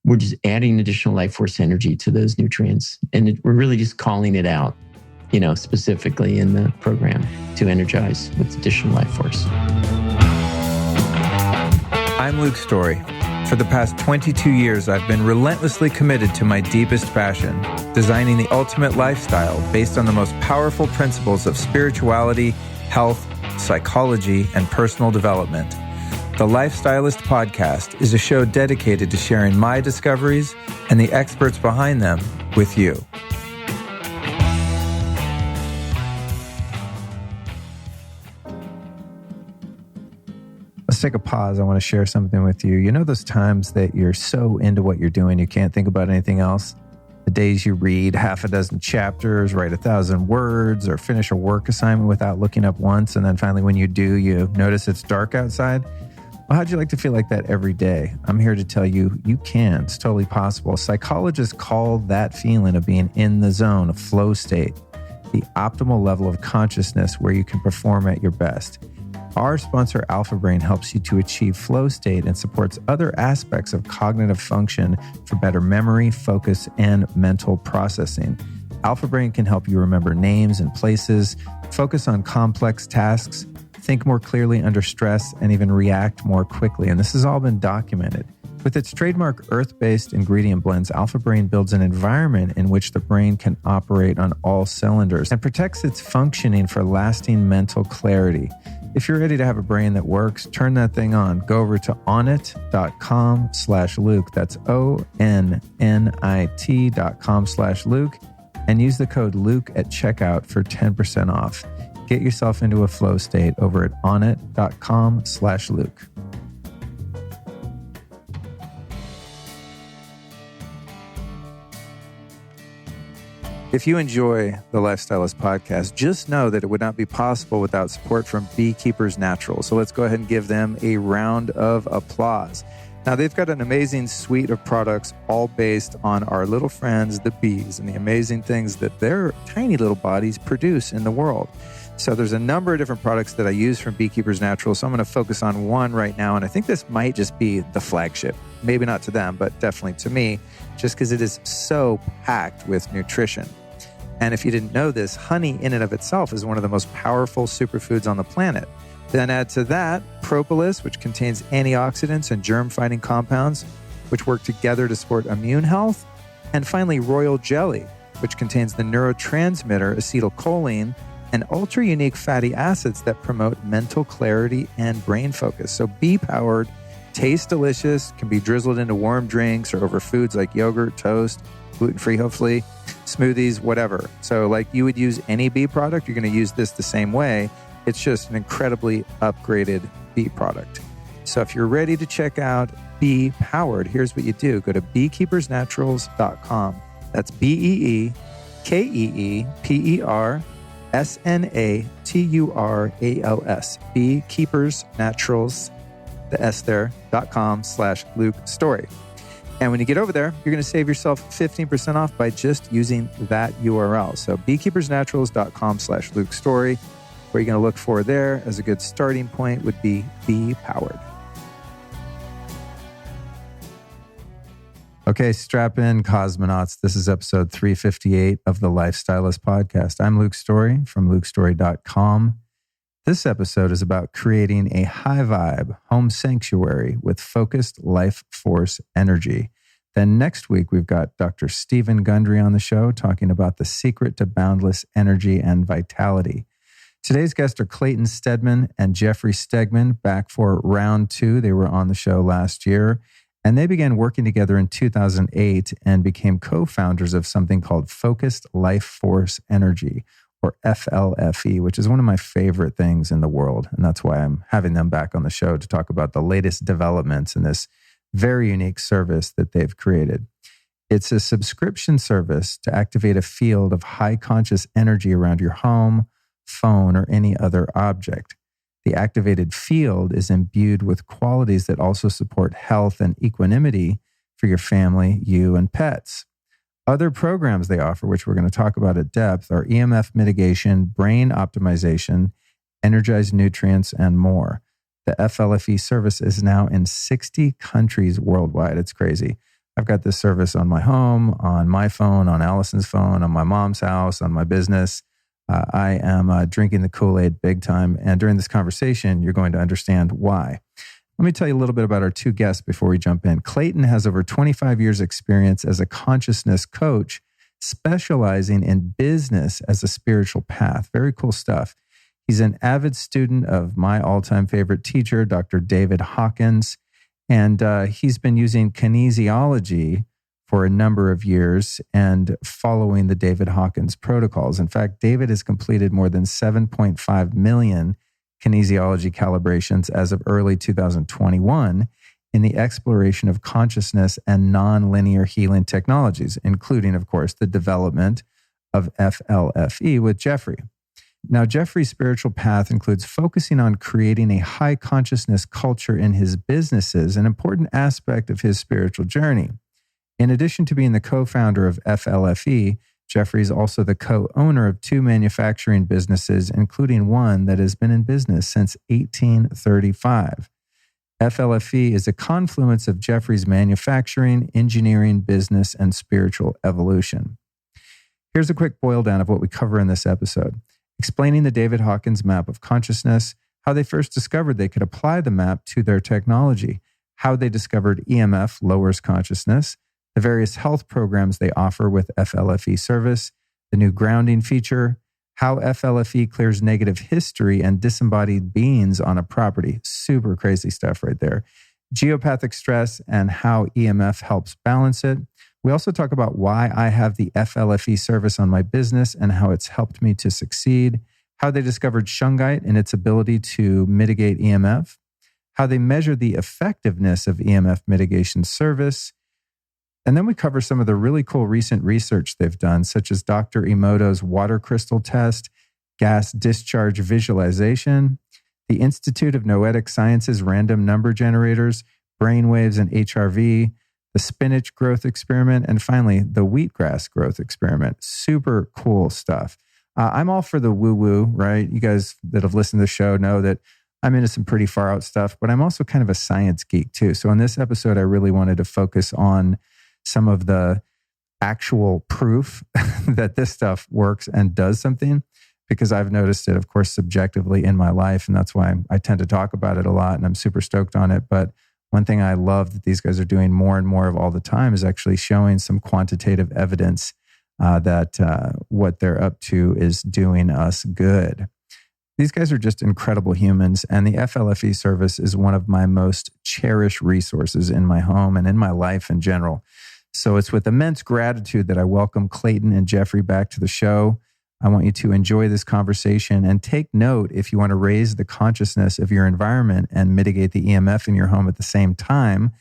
we're just adding additional life force energy to those nutrients. And we're really just calling it out, specifically in the program to energize with additional life force. I'm Luke Story. For the past 22 years, I've been relentlessly committed to my deepest passion, designing the ultimate lifestyle based on the most powerful principles of spirituality, health, psychology, and personal development. The Lifestylist Podcast is a show dedicated to sharing my discoveries and the experts behind them with you. Let's take a pause. I want to share something with you. You know those times that you're so into what you're doing, you can't think about anything else? The days you read half a dozen chapters, write 1,000 words, or finish a work assignment without looking up once, and then finally when you do, you notice it's dark outside? Well, how'd you like to feel like that every day? I'm here to tell you, you can. It's totally possible. Psychologists call that feeling of being in the zone, a flow state, the optimal level of consciousness where you can perform at your best. Our sponsor, Alpha Brain, helps you to achieve flow state and supports other aspects of cognitive function for better memory, focus, and mental processing. Alpha Brain can help you remember names and places, focus on complex tasks, think more clearly under stress, and even react more quickly. And this has all been documented. With its trademark earth-based ingredient blends, Alpha Brain builds an environment in which the brain can operate on all cylinders and protects its functioning for lasting mental clarity. If you're ready to have a brain that works, turn that thing on. Go over to onnit.com/Luke. That's ONNIT.com/Luke and use the code Luke at checkout for 10% off. Get yourself into a flow state over at onnit.com/Luke. If you enjoy the Lifestylist Podcast, just know that it would not be possible without support from Beekeepers Natural. So let's go ahead and give them a round of applause. Now, they've got an amazing suite of products all based on our little friends, the bees, and the amazing things that their tiny little bodies produce in the world. So there's a number of different products that I use from Beekeepers Natural. So I'm going to focus on one right now. And I think this might just be the flagship. Maybe not to them, but definitely to me, just because it is so packed with nutrition. And if you didn't know this, honey in and of itself is one of the most powerful superfoods on the planet. Then add to that propolis, which contains antioxidants and germ-fighting compounds, which work together to support immune health. And finally, royal jelly, which contains the neurotransmitter acetylcholine and ultra-unique fatty acids that promote mental clarity and brain focus. So bee-powered, tastes delicious, can be drizzled into warm drinks or over foods like yogurt, toast, gluten-free, hopefully, smoothies, whatever. So like you would use any bee product, you're going to use this the same way. It's just an incredibly upgraded bee product. So if you're ready to check out Bee Powered, here's what you do. Go to beekeepersnaturals.com. That's BeeKeepersNaturals, beekeepersnaturals, the S there.com/Luke Story. And when you get over there, you're going to save yourself 15% off by just using that URL. So beekeepersnaturals.com/Luke Story. What you're going to look for there as a good starting point would be Bee Powered. Okay, strap in, cosmonauts. This is episode 358 of the Lifestylist Podcast. I'm Luke Story from lukestory.com. This episode is about creating a high vibe home sanctuary with focused life force energy. Then next week, we've got Dr. Stephen Gundry on the show talking about the secret to boundless energy and vitality. Today's guests are Clayten Stedmann and Jeffrey Stegman, back for round 2. They were on the show last year, and they began working together in 2008 and became co-founders of something called Focused Life Force Energy, or FLFE, which is one of my favorite things in the world. And that's why I'm having them back on the show to talk about the latest developments in this very unique service that they've created. It's a subscription service to activate a field of high conscious energy around your home, phone, or any other object. The activated field is imbued with qualities that also support health and equanimity for your family, you, and pets. Other programs they offer, which we're going to talk about at depth, are EMF mitigation, brain optimization, energized nutrients, and more. The FLFE service is now in 60 countries worldwide. It's crazy. I've got this service on my home, on my phone, on Allison's phone, on my mom's house, on my business. I am drinking the Kool-Aid big time. And during this conversation, you're going to understand why. Let me tell you a little bit about our two guests before we jump in. Clayten has over 25 years experience as a consciousness coach, specializing in business as a spiritual path. Very cool stuff. He's an avid student of my all-time favorite teacher, Dr. David Hawkins, and he's been using kinesiology for a number of years and following the David Hawkins protocols. In fact, David has completed more than 7.5 million kinesiology calibrations as of early 2021 in the exploration of consciousness and nonlinear healing technologies, including, of course, the development of FLFE with Jeffrey. Now, Jeffrey's spiritual path includes focusing on creating a high consciousness culture in his businesses, an important aspect of his spiritual journey. In addition to being the co-founder of FLFE, Jeffrey is also the co-owner of two manufacturing businesses, including one that has been in business since 1835. FLFE is a confluence of Jeffrey's manufacturing, engineering, business, and spiritual evolution. Here's a quick boil down of what we cover in this episode. Explaining the David Hawkins map of consciousness, how they first discovered they could apply the map to their technology, how they discovered EMF lowers consciousness, the various health programs they offer with FLFE service, the new grounding feature, how FLFE clears negative history and disembodied beings on a property. Super crazy stuff right there. Geopathic stress and how EMF helps balance it. We also talk about why I have the FLFE service on my business and how it's helped me to succeed, how they discovered shungite and its ability to mitigate EMF, how they measure the effectiveness of EMF mitigation service. And then we cover some of the really cool recent research they've done, such as Dr. Emoto's water crystal test, gas discharge visualization, the Institute of Noetic Sciences random number generators, brainwaves and HRV, the spinach growth experiment, and finally, the wheatgrass growth experiment. Super cool stuff. I'm all for the woo-woo, right? You guys that have listened to the show know that I'm into some pretty far out stuff, but I'm also kind of a science geek too. So in this episode, I really wanted to focus on some of the actual proof that this stuff works and does something, because I've noticed it, of course, subjectively in my life. And that's why I tend to talk about it a lot, and I'm super stoked on it. But one thing I love that these guys are doing more and more of all the time is actually showing some quantitative evidence that what they're up to is doing us good. These guys are just incredible humans, and the FLFE service is one of my most cherished resources in my home and in my life in general. So it's with immense gratitude that I welcome Clayten and Jeffrey back to the show. I want you to enjoy this conversation and take note if you want to raise the consciousness of your environment and mitigate the EMF in your home at the same time.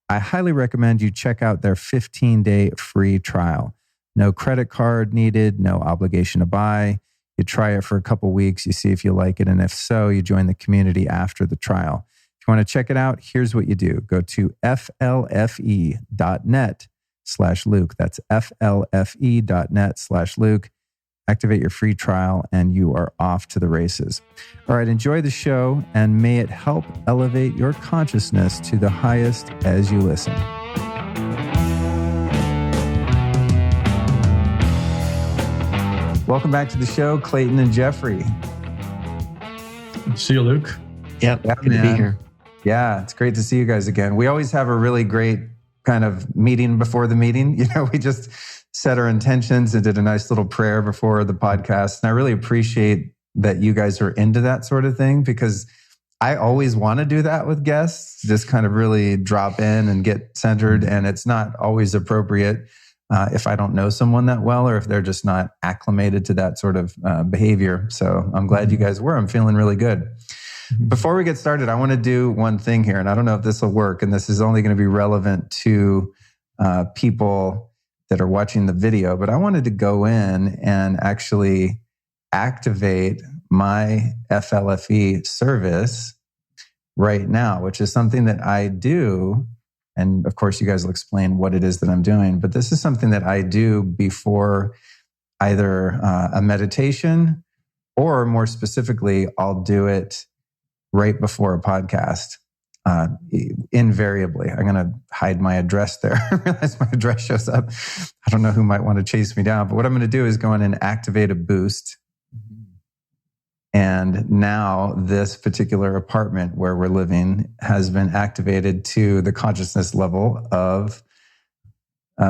I highly recommend you check out their 15-day free trial. No credit card needed, no obligation to buy. You try it for a couple weeks, you see if you like it, and if so, you join the community after the trial. If you want to check it out, here's what you do. Go to flfe.net/Luke. That's flfe.net/Luke. Activate your free trial and you are off to the races. All right, enjoy the show and may it help elevate your consciousness to the highest as you listen. Welcome back to the show, Clayten and Jeffrey. See you, Luke. Yep, good to be here. Yeah, it's great to see you guys again. We always have a really great kind of meeting before the meeting. You know, we just set our intentions and did a nice little prayer before the podcast. And I really appreciate that you guys are into that sort of thing, because I always want to do that with guests, just kind of really drop in and get centered. And it's not always appropriate if I don't know someone that well, or if they're just not acclimated to that sort of behavior. So I'm glad you guys were. I'm feeling really good. Before we get started, I want to do one thing here, and I don't know if this will work, and this is only going to be relevant to people that are watching the video, but I wanted to go in and actually activate my FLFE service right now, which is something that I do. And of course, you guys will explain what it is that I'm doing, but this is something that I do before either a meditation, or more specifically, I'll do it right before a podcast. invariably, I'm going to hide my address there. I realize my address shows up. I don't know who might want to chase me down, but what I'm going to do is go in and activate a boost. And now this particular apartment where we're living has been activated to the consciousness level of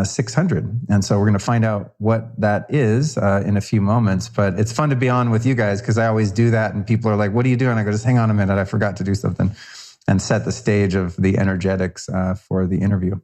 600. And so we're going to find out what that is in a few moments. But it's fun to be on with you guys because I always do that. And people are like, what are you doing? I go, just hang on a minute. I forgot to do something, and set the stage of the energetics for the interview.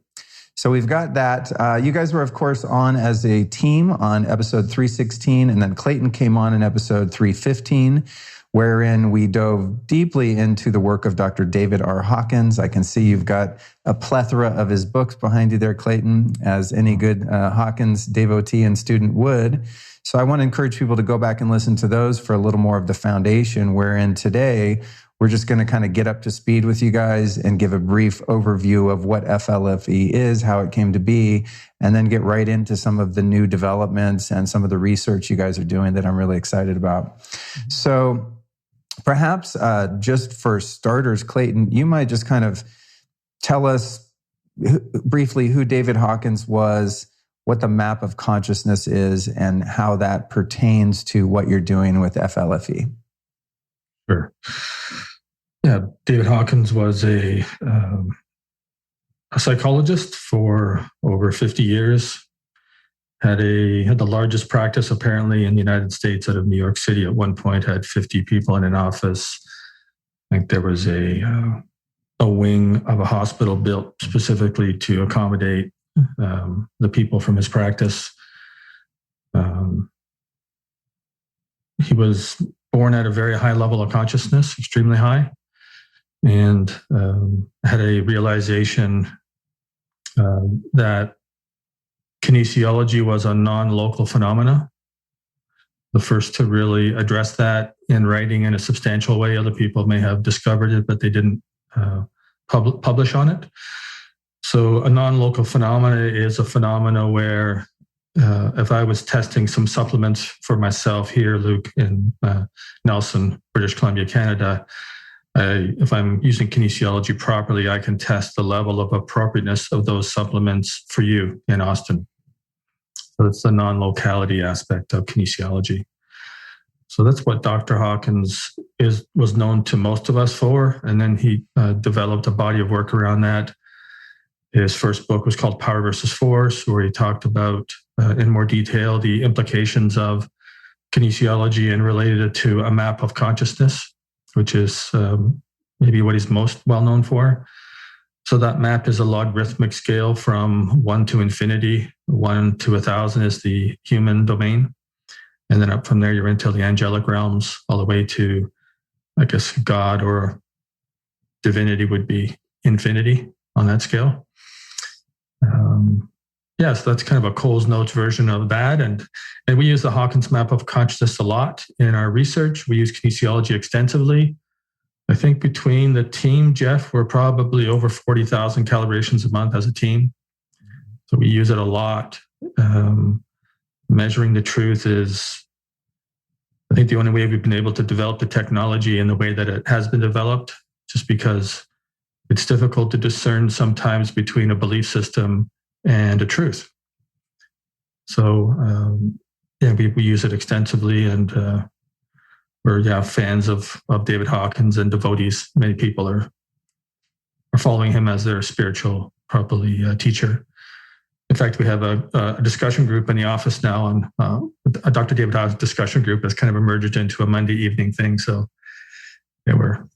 So we've got that. You guys were, of course, on as a team on episode 316. And then Clayten came on in episode 315. Wherein we dove deeply into the work of Dr. David R. Hawkins. I can see you've got a plethora of his books behind you there, Clayten, as any good Hawkins devotee and student would. So I want to encourage people to go back and listen to those for a little more of the foundation, wherein today we're just going to kind of get up to speed with you guys and give a brief overview of what FLFE is, how it came to be, and then get right into some of the new developments and some of the research you guys are doing that I'm really excited about. So perhaps just for starters, Clayten, you might just kind of tell us briefly who David Hawkins was, what the map of consciousness is, and how that pertains to what you're doing with FLFE. Sure. Yeah, David Hawkins was a psychologist for over 50 years. Had the largest practice apparently in the United States out of New York City. At one point, had 50 people in an office. I think there was a wing of a hospital built specifically to accommodate the people from his practice. He was born at a very high level of consciousness, extremely high, and had a realization that kinesiology was a non-local phenomena. The first to really address that in writing in a substantial way. Other people may have discovered it, but they didn't publish on it. So a non-local phenomena is a phenomena where if I was testing some supplements for myself here, Luke, in Nelson, British Columbia, Canada, if I'm using kinesiology properly, I can test the level of appropriateness of those supplements for you in Austin. So it's the non-locality aspect of kinesiology. So that's what Dr. Hawkins was known to most of us for. And then he developed a body of work around that. His first book was called Power versus Force, where he talked about in more detail the implications of kinesiology and related it to a map of consciousness, which is maybe what he's most well known for. So that map is a logarithmic scale from 1 to infinity. 1 to 1,000 is the human domain. And then up from there, you're into the angelic realms, all the way to, I guess, God or divinity would be infinity on that scale. So that's kind of a Cole's Notes version of that. And we use the Hawkins map of consciousness a lot in our research. We use kinesiology extensively. I think between the team, Jeff, we're probably over 40,000 calibrations a month as a team. So we use it a lot. Measuring the truth is, I think, the only way we've been able to develop the technology in the way that it has been developed, just because it's difficult to discern sometimes between a belief system and a truth. So, we use it extensively, and we're fans of David Hawkins and devotees. Many people are following him as their spiritual, probably teacher. In fact, we have a discussion group in the office now, on a Dr. David Hawkins discussion group that's kind of emerged into a Monday evening thing. So, we're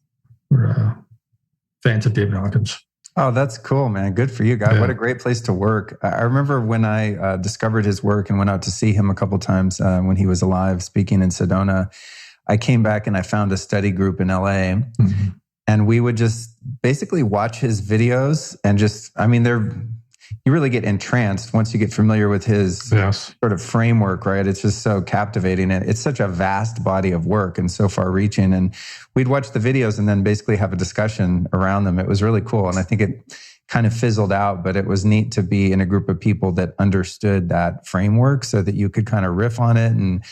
fans of David Hawkins. Oh, that's cool, man. Good for you guys. Yeah. What a great place to work. I remember when I discovered his work and went out to see him a couple times when he was alive speaking in Sedona. I came back and I found a study group in LA, and we would just basically watch his videos and you really get entranced once you get familiar with his sort of framework, right? It's just so captivating. And it's such a vast body of work and so far reaching. And we'd watch the videos and then basically have a discussion around them. It was really cool. And I think it kind of fizzled out, but it was neat to be in a group of people that understood that framework so that you could kind of riff on it. And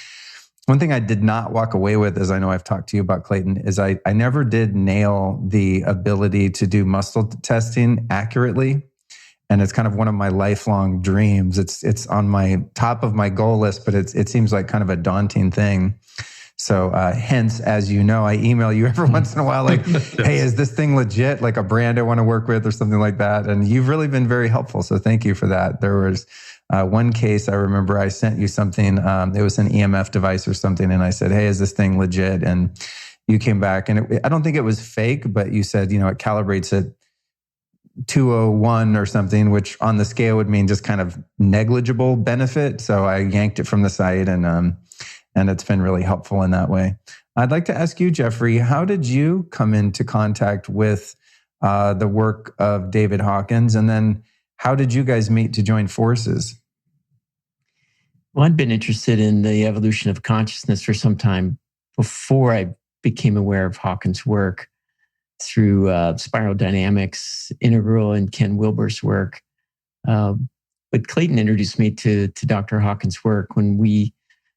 One thing I did not walk away with, as I know I've talked to you about, Clayten, is I never did nail the ability to do muscle testing accurately. And it's kind of one of my lifelong dreams. It's on my top of my goal list, but it seems like kind of a daunting thing. So hence, as you know, I email you every once in a while, like, Yes. hey, is this thing legit? Like a brand I want to work with or something like that. And you've really been very helpful. So thank you for that. There was one case I remember I sent you something. It was an EMF device or something. And I said, hey, is this thing legit? And you came back and I don't think it was fake, but you said, it calibrates at 201 or something, which on the scale would mean just kind of negligible benefit. So I yanked it from the site and it's been really helpful in that way. I'd like to ask you, Jeffrey, how did you come into contact with the work of David Hawkins? And then how did you guys meet to join forces? Well, I'd been interested in the evolution of consciousness for some time before I became aware of Hawkins' work through spiral dynamics, Integral, and Ken Wilber's work. But Clayten introduced me to Dr. Hawkins' work when we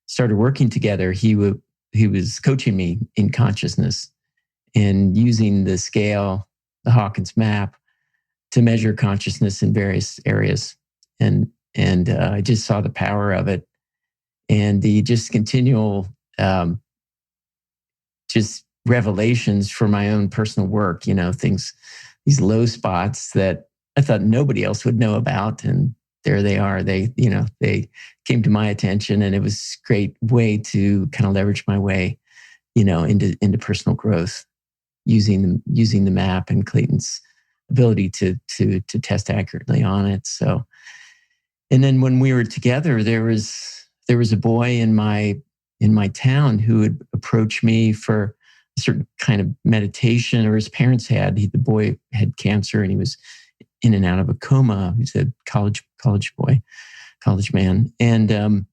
started working together. He was coaching me in consciousness and using the scale, the Hawkins map, to measure consciousness in various areas. And I just saw the power of it, and the just continual just revelations for my own personal work. Things, these low spots that I thought nobody else would know about, and there they are. They came to my attention, and it was a great way to kind of leverage my way, into personal growth, using the map and Clayton's ability to test accurately on it. So, and then when we were together, there was a boy in my town who would approach me for a certain kind of meditation, or his parents had. The boy had cancer, and he was in and out of a coma. He's a college man. And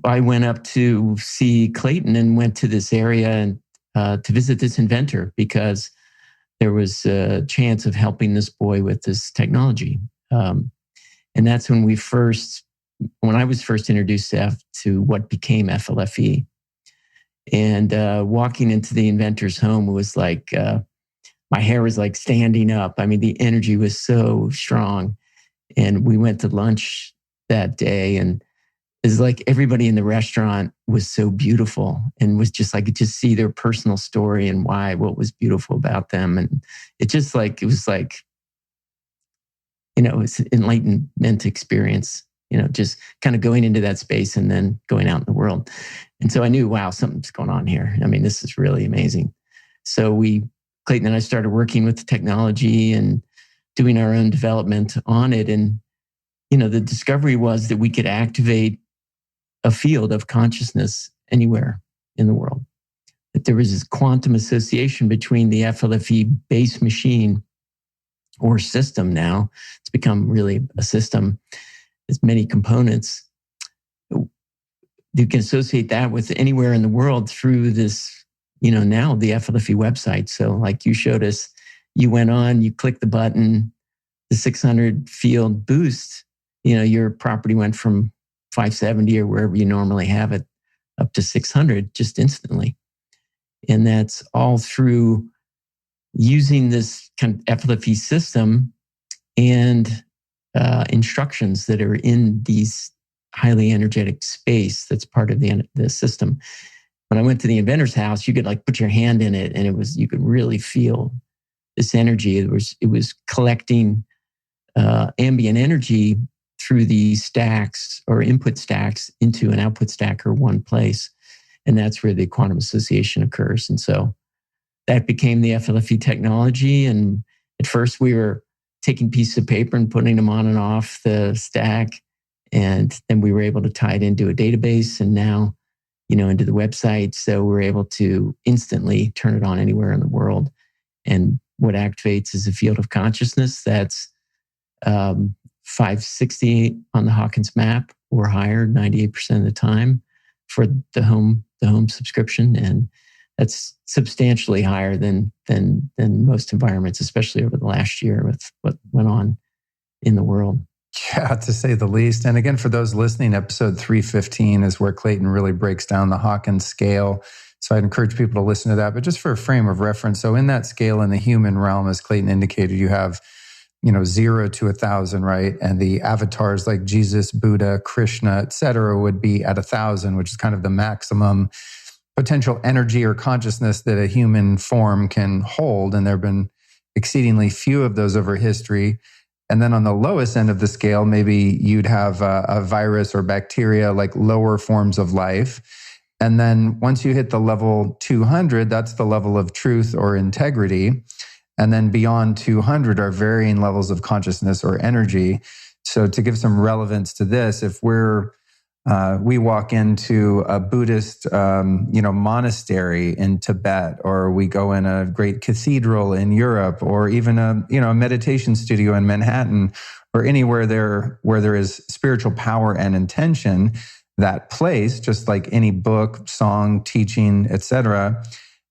I went up to see Clayten and went to this area and to visit this inventor, because there was a chance of helping this boy with this technology. And that's when I was first introduced to what became FLFE. And walking into the inventor's home was like, my hair was like standing up. I mean, the energy was so strong. And we went to lunch that day, and it's like everybody in the restaurant was so beautiful, and was just like, I could just see their personal story and what was beautiful about them. And it was like, it's an enlightenment experience, just kind of going into that space and then going out in the world. And so I knew, wow, something's going on here. I mean, this is really amazing. So Clayten and I started working with the technology and doing our own development on it. And, the discovery was that we could activate a field of consciousness anywhere in the world. That there was this quantum association between the FLFE base machine or system. Now it's become really a system. There's many components. You can associate that with anywhere in the world through this, now the FLFE website. So like you showed us, you went on, you click the button, the 600 field boost, your property went from 570 or wherever you normally have it up to 600 just instantly. And that's all through using this kind of FLFE system and instructions that are in these highly energetic space that's part of the system. When I went to the inventor's house, you could like put your hand in it, and you could really feel this energy. It was collecting ambient energy through these stacks or input stacks into an output stack or one place. And that's where the quantum association occurs. And so that became the FLFE technology. And at first we were taking pieces of paper and putting them on and off the stack. And then we were able to tie it into a database, and now, into the website. So we're able to instantly turn it on anywhere in the world. And what activates is a field of consciousness that's 568 on the Hawkins map or higher 98% of the time for the home subscription. And that's substantially higher than most environments, especially over the last year with what went on in the world. Yeah, to say the least. And again, for those listening, episode 315 is where Clayten really breaks down the Hawkins scale. So I'd encourage people to listen to that. But just for a frame of reference, so in that scale in the human realm, as Clayten indicated, you have 0 to 1,000, right? And the avatars like Jesus, Buddha, Krishna, etc., would be at 1,000, which is kind of the maximum potential energy or consciousness that a human form can hold. And there have been exceedingly few of those over history. And then on the lowest end of the scale, maybe you'd have a virus or bacteria, like lower forms of life. And then once you hit the level 200, that's the level of truth or integrity. And then beyond 200 are varying levels of consciousness or energy. So to give some relevance to this, if we walk into a Buddhist, monastery in Tibet, or we go in a great cathedral in Europe, or even a meditation studio in Manhattan, or anywhere where there is spiritual power and intention, that place, just like any book, song, teaching, etc.,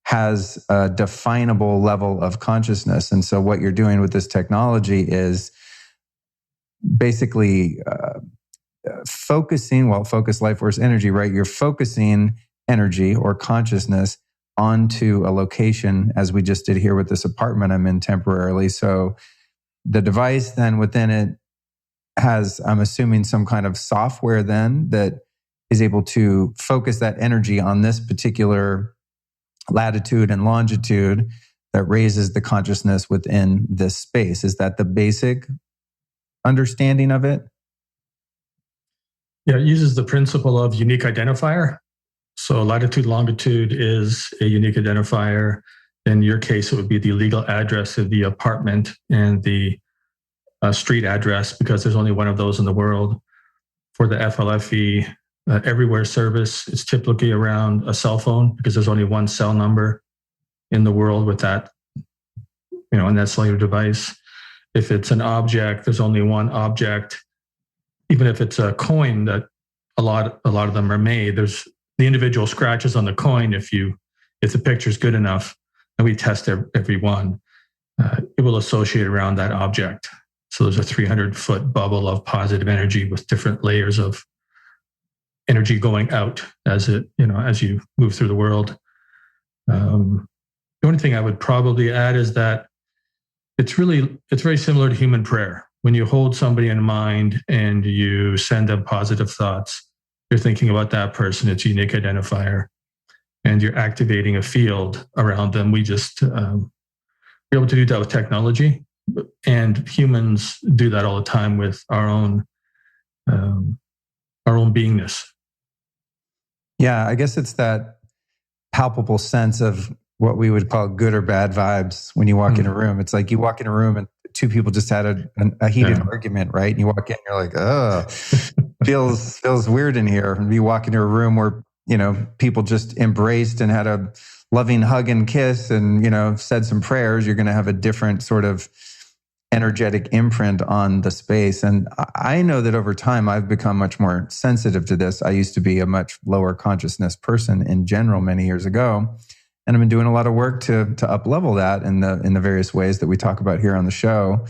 has a definable level of consciousness. And so what you're doing with this technology is basically focus life force energy, right? You're focusing energy or consciousness onto a location, as we just did here with this apartment I'm in temporarily. So the device then within it has, I'm assuming, some kind of software then that is able to focus that energy on this particular latitude and longitude that raises the consciousness within this space. Is that the basic understanding of it? Yeah, it uses the principle of unique identifier. So latitude, longitude is a unique identifier. In your case, it would be the legal address of the apartment and the street address, because there's only one of those in the world. For the FLFE everywhere service, it's typically around a cell phone, because there's only one cell number in the world with that, in that cellular device. If it's an object, there's only one object. Even if it's a coin, that a lot of them are made, there's the individual scratches on the coin. If the picture's good enough, and we test every one, it will associate around that object. So there's a 300-foot bubble of positive energy with different layers of energy going out as you move through the world. The only thing I would probably add is that it's very similar to human prayer. When you hold somebody in mind and you send them positive thoughts, you're thinking about that person. It's a unique identifier, and you're activating a field around them. We just we're able to do that with technology, and humans do that all the time with our own beingness. Yeah, I guess it's that palpable sense of what we would call good or bad vibes when you walk in a room. It's like you walk in a room and two people just had a heated argument, right? And you walk in, you're like, oh, feels weird in here. And you walk into a room where, people just embraced and had a loving hug and kiss and, said some prayers, you're going to have a different sort of energetic imprint on the space. And I know that over time, I've become much more sensitive to this. I used to be a much lower consciousness person in general many years ago. And I've been doing a lot of work to up-level that in the various ways that we talk about here on the show.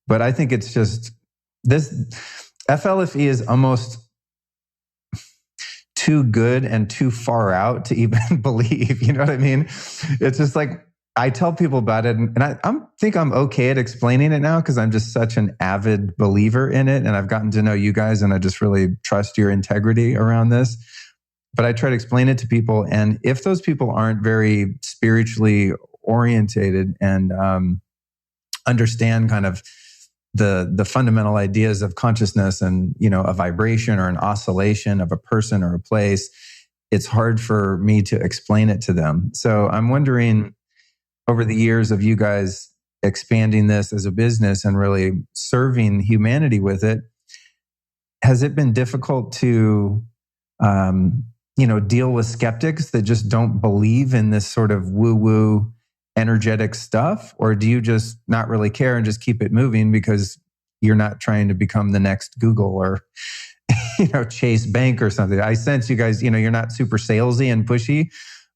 But I think it's just this FLFE is almost too good and too far out to even believe. You know what I mean? It's just like, I tell people about it, and I think I'm okay at explaining it now because I'm just such an avid believer in it, and I've gotten to know you guys, and I just really trust your integrity around this. But I try to explain it to people, and if those people aren't very spiritually orientated and understand kind of the fundamental ideas of consciousness and a vibration or an oscillation of a person or a place, it's hard for me to explain it to them. So I'm wondering, over the years of you guys expanding this as a business and really serving humanity with it, has it been difficult to deal with skeptics that just don't believe in this sort of woo-woo energetic stuff? Or do you just not really care and just keep it moving because you're not trying to become the next Google or Chase Bank or something? I sense you guys, you're not super salesy and pushy,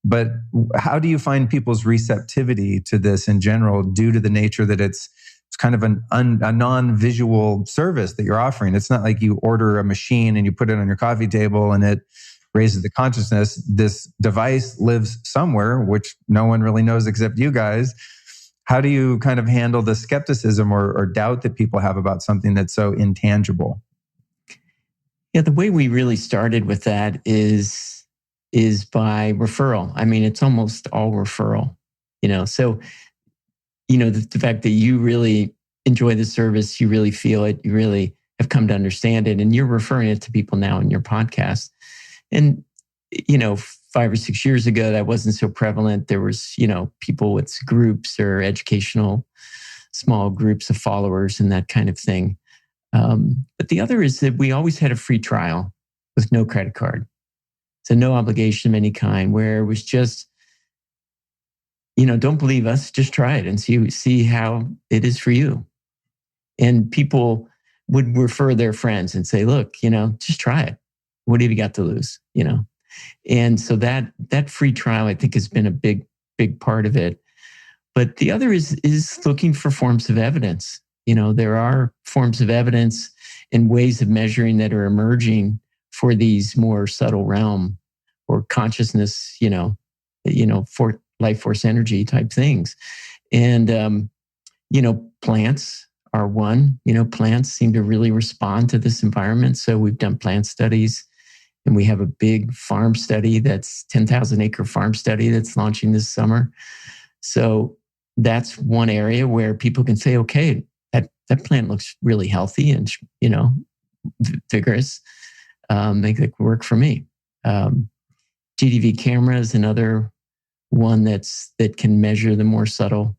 but how do you find people's receptivity to this in general due to the nature that it's it's kind of a non-visual service that you're offering. It's not like you order a machine and you put it on your coffee table and it raises the consciousness. This device lives somewhere, which no one really knows except you guys. How do you kind of handle the skepticism or doubt that people have about something that's so intangible? Yeah, the way we really started with that is by referral. I mean, it's almost all referral, So, the fact that you really enjoy the service, you really feel it, you really have come to understand it, and you're referring it to people now in your podcast. And, 5 or 6 years ago, that wasn't so prevalent. There was, people with groups or educational small groups of followers and that kind of thing. But the other is that we always had a free trial with no credit card. So no obligation of any kind, where it was just, don't believe us, just try it and see how it is for you. And people would refer their friends and say, look, just try it. What have you got to lose? And so that free trial, I think, has been a big part of it. But the other is looking for forms of evidence. There are forms of evidence and ways of measuring that are emerging for these more subtle realm or consciousness, for life force energy type things. And, plants are one. Plants seem to really respond to this environment. So we've done plant studies, and we have a big farm study that's 10,000 acre farm study that's launching this summer. So that's one area where people can say, okay, that plant looks really healthy and, vigorous. They could work for me. GDV camera is another one that can measure the more subtle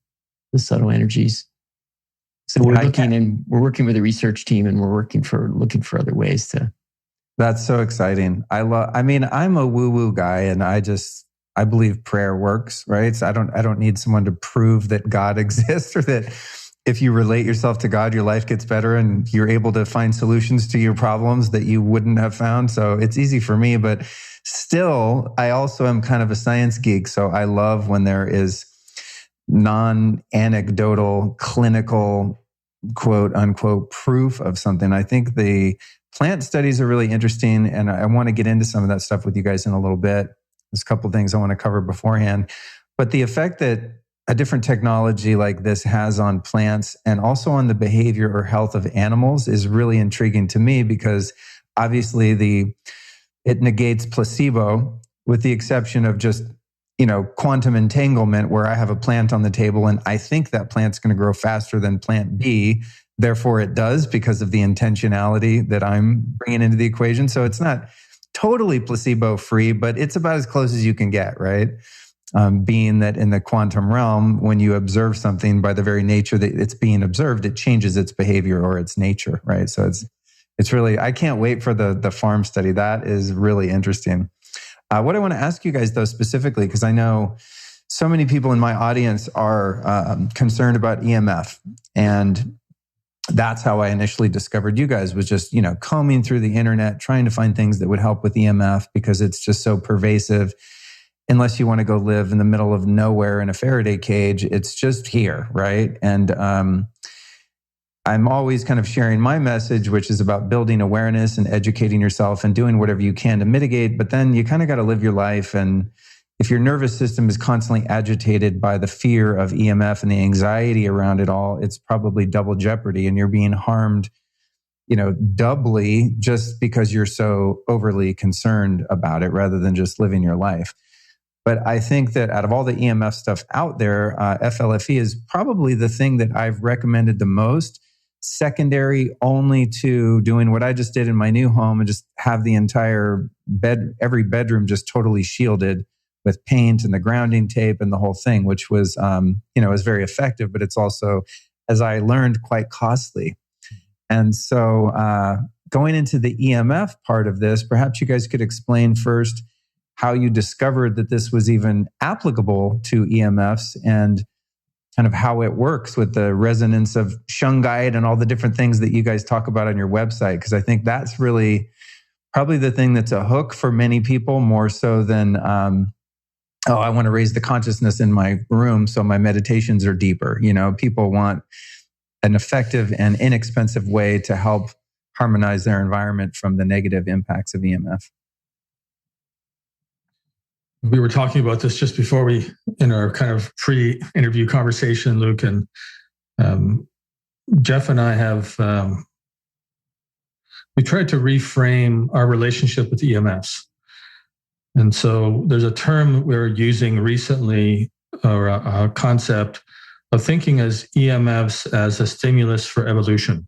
energies. So we're working with a research team, and we're looking for other ways to. That's so exciting. I'm a woo-woo guy, and I believe prayer works, right? So I don't need someone to prove that God exists, or that if you relate yourself to God, your life gets better and you're able to find solutions to your problems that you wouldn't have found. So it's easy for me, but still, I also am kind of a science geek. So I love when there is non-anecdotal, clinical, quote unquote, proof of something. I think the plant studies are really interesting, and I want to get into some of that stuff with you guys in a little bit. There's a couple of things I want to cover beforehand. But the effect that a different technology like this has on plants and also on the behavior or health of animals is really intriguing to me, because obviously it negates placebo, with the exception of just, quantum entanglement, where I have a plant on the table and I think that plant's going to grow faster than plant B. Therefore it does, because of the intentionality that I'm bringing into the equation. So it's not totally placebo free, but it's about as close as you can get, right? Being that in the quantum realm, when you observe something, by the very nature that it's being observed, it changes its behavior or its nature, right? So it's really, I can't wait for the farm study. That is really interesting. What I want to ask you guys, though, specifically, because I know so many people in my audience are concerned about EMF, and that's how I initially discovered you guys, was just, combing through the internet, trying to find things that would help with EMF, because it's just so pervasive. Unless you want to go live in the middle of nowhere in a Faraday cage, it's just here, right? And I'm always kind of sharing my message, which is about building awareness and educating yourself and doing whatever you can to mitigate. But then you kind of got to live your life. And if your nervous system is constantly agitated by the fear of EMF and the anxiety around it all, it's probably double jeopardy, and you're being harmed, doubly, just because you're so overly concerned about it rather than just living your life. But I think that out of all the EMF stuff out there, FLFE is probably the thing that I've recommended the most, secondary only to doing what I just did in my new home and just have the entire every bedroom just totally shielded with paint and the grounding tape and the whole thing, which was, was very effective, but it's also, as I learned, quite costly. And so going into the EMF part of this, perhaps you guys could explain first how you discovered that this was even applicable to EMFs, and kind of how it works with the resonance of shungite and all the different things that you guys talk about on your website. Because I think that's really probably the thing that's a hook for many people, more so than, I want to raise the consciousness in my room so my meditations are deeper. People want an effective and inexpensive way to help harmonize their environment from the negative impacts of EMF. We were talking about this just before in our kind of pre-interview conversation, Luke, and Jeff and I have, we tried to reframe our relationship with EMFs. And so there's a term we're using recently, or a concept of thinking as EMFs as a stimulus for evolution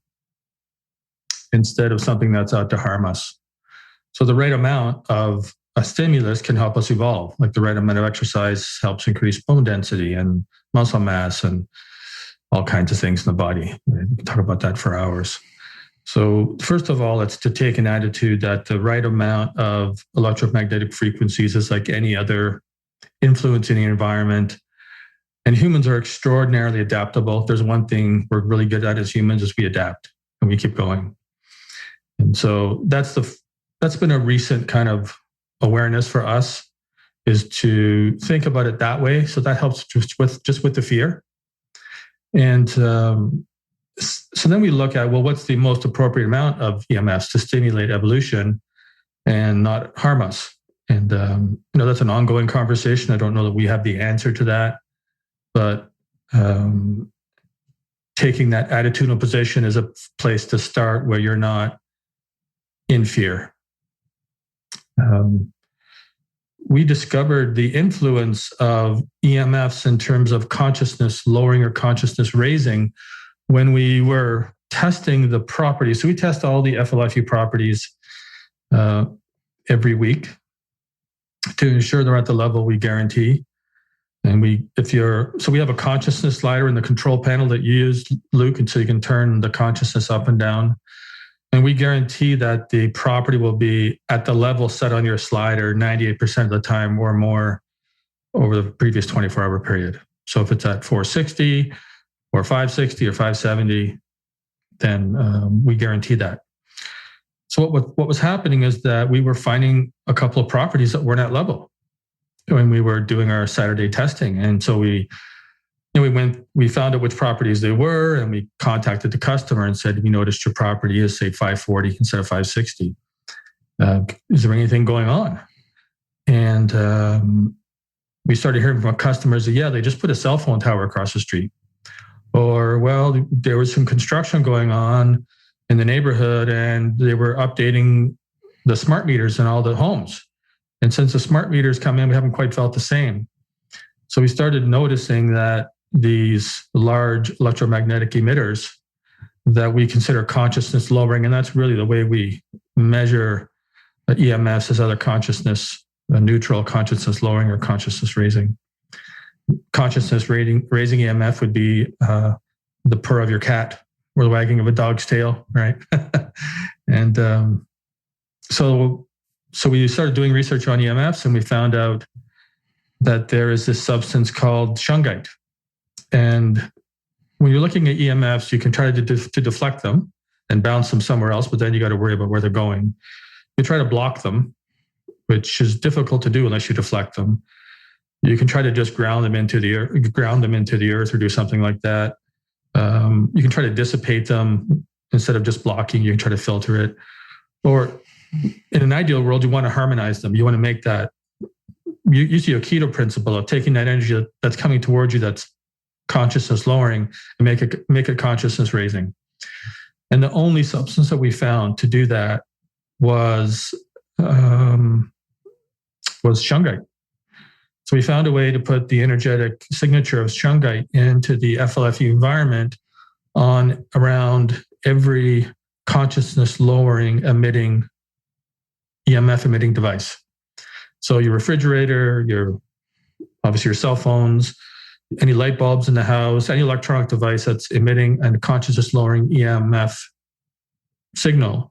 instead of something that's out to harm us. So the right amount of a stimulus can help us evolve, like the right amount of exercise helps increase bone density and muscle mass and all kinds of things in the body. We can talk about that for hours. So first of all, it's to take an attitude that the right amount of electromagnetic frequencies is like any other influence in the environment. And humans are extraordinarily adaptable. If there's one thing we're really good at as humans is we adapt and we keep going. And so that's been a recent kind of awareness for us, is to think about it that way. So that helps just with the fear. And so then we look at, well, what's the most appropriate amount of EMFs to stimulate evolution and not harm us? And that's an ongoing conversation. I don't know that we have the answer to that, but taking that attitudinal position is a place to start where you're not in fear. We discovered the influence of EMFs in terms of consciousness lowering or consciousness raising when we were testing the properties. So we test all the FLFE properties every week to ensure they're at the level we guarantee. And we have a consciousness slider in the control panel that you use, Luke, and so you can turn the consciousness up and down. And we guarantee that the property will be at the level set on your slider 98% of the time or more over the previous 24-hour period. So if it's at 460 or 560 or 570, then we guarantee that. So what was happening is that we were finding a couple of properties that weren't at level when we were doing our Saturday testing. And so we found out which properties they were, and we contacted the customer and said, we noticed your property is, say, 540 instead of 560. Is there anything going on? And we started hearing from customers that, they just put a cell phone tower across the street. Or, well, there was some construction going on in the neighborhood and they were updating the smart meters in all the homes. And since the smart meters come in, we haven't quite felt the same. So we started noticing that these large electromagnetic emitters that we consider consciousness lowering, and that's really the way we measure EMFs as either consciousness neutral, consciousness lowering, or consciousness raising. Consciousness raising EMF would be the purr of your cat or the wagging of a dog's tail, right? And so we started doing research on EMFs, and we found out that there is this substance called shungite. And when you're looking at EMFs, you can try to deflect them and bounce them somewhere else, but then you got to worry about where they're going. You try to block them, which is difficult to do unless you deflect them. You can try to just ground them into the earth or do something like that. You can try to dissipate them instead of just blocking. You can try to filter it. Or in an ideal world, you want to harmonize them. You want to make that, you see a keto principle of taking that energy that's coming towards you that's consciousness lowering and make it consciousness raising. And the only substance that we found to do that was shungite. So we found a way to put the energetic signature of shungite into the FLFE environment on around every consciousness lowering EMF emitting device. So your refrigerator, obviously your cell phones, any light bulbs in the house, any electronic device that's emitting a consciousness lowering EMF signal.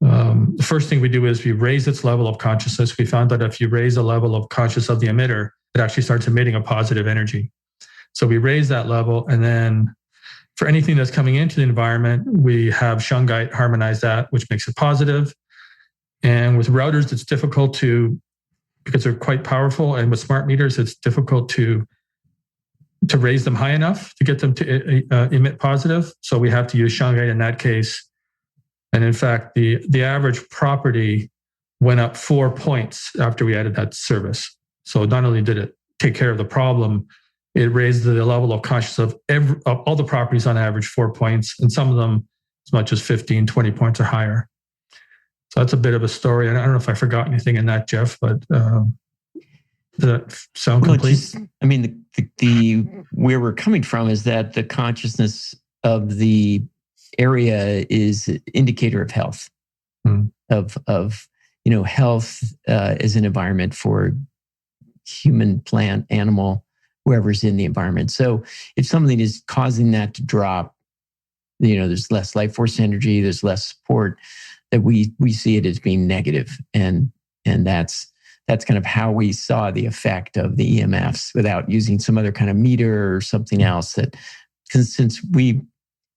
The first thing we do is we raise its level of consciousness. We found that if you raise the level of consciousness of the emitter, it actually starts emitting a positive energy. So we raise that level, and then for anything that's coming into the environment, we have shungite harmonize that, which makes it positive. And with routers, it's difficult because they're quite powerful, and with smart meters, it's difficult to to raise them high enough to get them to emit positive. So we have to use shungite in that case. And in fact, the average property went up 4 points after we added that service. So not only did it take care of the problem, it raised the level of consciousness of all the properties on average 4 points, and some of them as much as 15, 20 points or higher. So that's a bit of a story. And I don't know if I forgot anything in that, Jeff, but does that sound complete? The where we're coming from is that the consciousness of the area is an indicator of health, of health as an environment for human, plant, animal, whoever's in the environment. So if something is causing that to drop, there's less life force energy, there's less support, that we see it as being negative. And that's kind of how we saw the effect of the EMFs without using some other kind of meter or something else. Because since we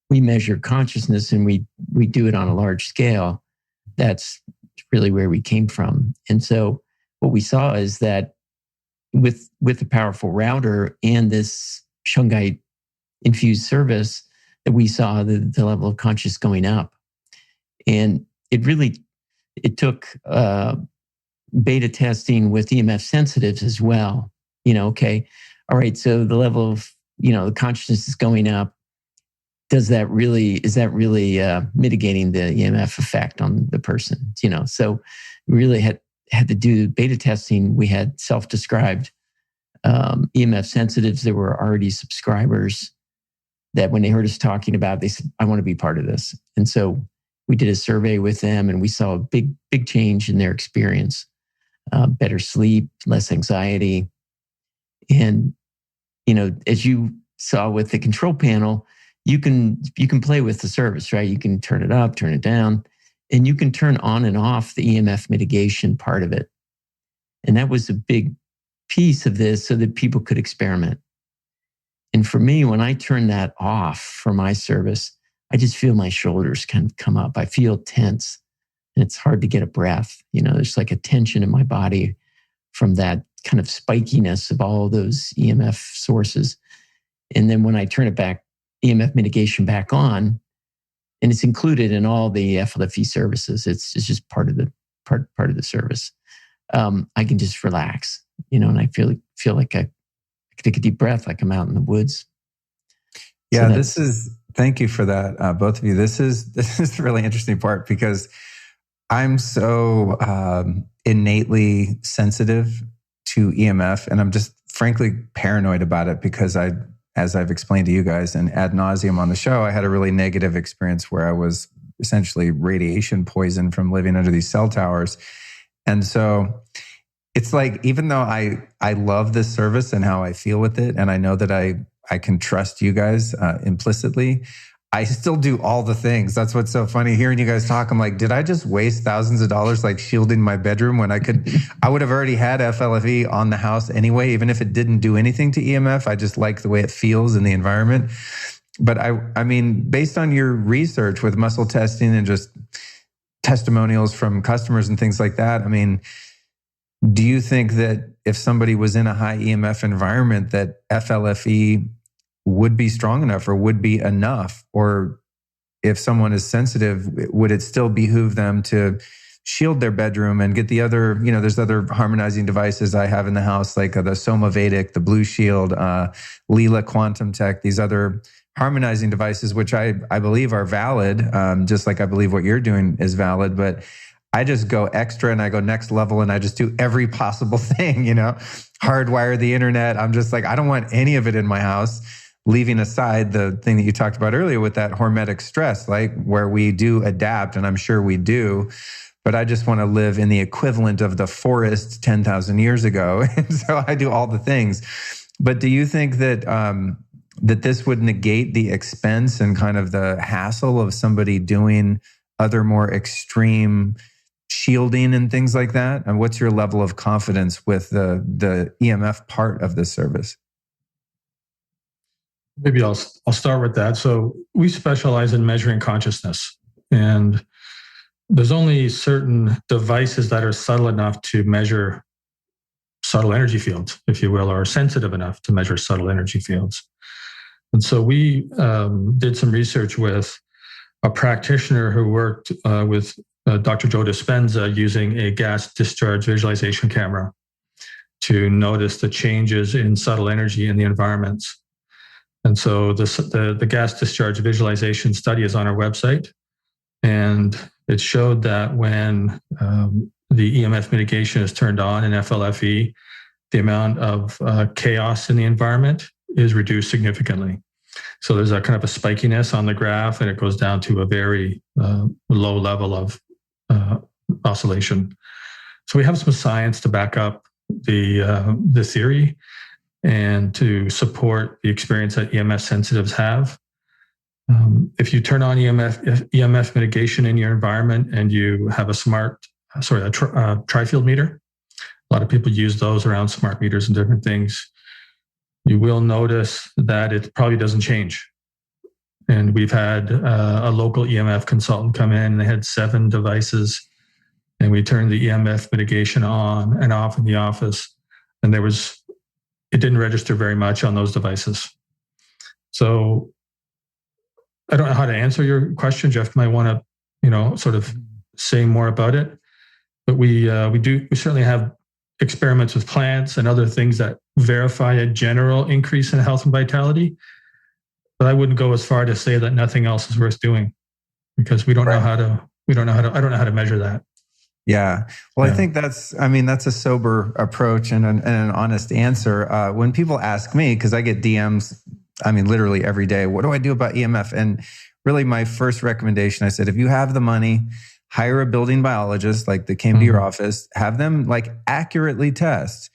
measure consciousness and we do it on a large scale, that's really where we came from. And so what we saw is that with the powerful router and this shungite infused service, that we saw the level of conscious going up. And it took beta testing with EMF sensitives as well. Okay, all right, so the level of, the consciousness is going up. Is that really mitigating the EMF effect on the person? So we really had to do beta testing. We had self-described EMF sensitives that were already subscribers that when they heard us talking about it, they said, I want to be part of this. And so we did a survey with them and we saw a big change in their experience. Better sleep, less anxiety. And, as you saw with the control panel, you can play with the service, right? You can turn it up, turn it down, and you can turn on and off the EMF mitigation part of it. And that was a big piece of this so that people could experiment. And for me, when I turn that off for my service, I just feel my shoulders kind of come up. I feel tense and it's hard to get a breath. There's like a tension in my body from that kind of spikiness of all those EMF sources. And then when I turn it back, EMF mitigation back on, and it's included in all the FLFE services. It's just part of the service. I can just relax, and I feel like I take a deep breath, like I'm out in the woods. Yeah, thank you for that, both of you. This is the really interesting part because I'm so innately sensitive to EMF, and I'm just frankly paranoid about it because as I've explained to you guys and ad nauseum on the show, I had a really negative experience where I was essentially radiation poisoned from living under these cell towers. And so it's like, even though I love this service and how I feel with it, and I know that I can trust you guys implicitly, I still do all the things. That's what's so funny. Hearing you guys talk, I'm like, did I just waste thousands of dollars like shielding my bedroom when I would have already had FLFE on the house anyway, even if it didn't do anything to EMF. I just like the way it feels in the environment. But I mean, based on your research with muscle testing and just testimonials from customers and things like that, I mean, do you think that if somebody was in a high EMF environment that FLFE would be strong enough or would be enough? Or if someone is sensitive, would it still behoove them to shield their bedroom and get the other, there's other harmonizing devices I have in the house, like the Soma Vedic, the Blue Shield, Leela Quantum Tech, these other harmonizing devices, which I believe are valid, just like I believe what you're doing is valid. But I just go extra and I go next level and I just do every possible thing, hardwire the internet. I'm just like, I don't want any of it in my house. Leaving aside the thing that you talked about earlier with that hormetic stress, like where we do adapt, and I'm sure we do, but I just want to live in the equivalent of the forest 10,000 years ago. And so I do all the things. But do you think that that this would negate the expense and kind of the hassle of somebody doing other more extreme shielding and things like that? And what's your level of confidence with the EMF part of this service? Maybe I'll start with that. So we specialize in measuring consciousness, and there's only certain devices that are subtle enough to measure subtle energy fields, if you will, or are sensitive enough to measure subtle energy fields. And so we did some research with a practitioner who worked with Dr. Joe Dispenza using a gas discharge visualization camera to notice the changes in subtle energy in the environments. And so the gas discharge visualization study is on our website. And it showed that when the EMF mitigation is turned on in FLFE, the amount of chaos in the environment is reduced significantly. So there's a kind of a spikiness on the graph, and it goes down to a very low level of oscillation. So we have some science to back up the theory and to support the experience that EMF sensitives have. If you turn on EMF mitigation in your environment and you have a tri-field meter, a lot of people use those around smart meters and different things, you will notice that it probably doesn't change. And we've had a local EMF consultant come in, and they had 7 devices, and we turned the EMF mitigation on and off in the office, and it didn't register very much on those devices. So I don't know how to answer your question. Jeff might want to, sort of say more about it, but we certainly have experiments with plants and other things that verify a general increase in health and vitality. But I wouldn't go as far to say that nothing else is worth doing, because I don't know how to measure that. Yeah. Well, yeah. I think that's a sober approach and an honest answer. When people ask me, because I get DMs, literally every day, what do I do about EMF? And really my first recommendation, I said, if you have the money, hire a building biologist that came to your office, have them accurately test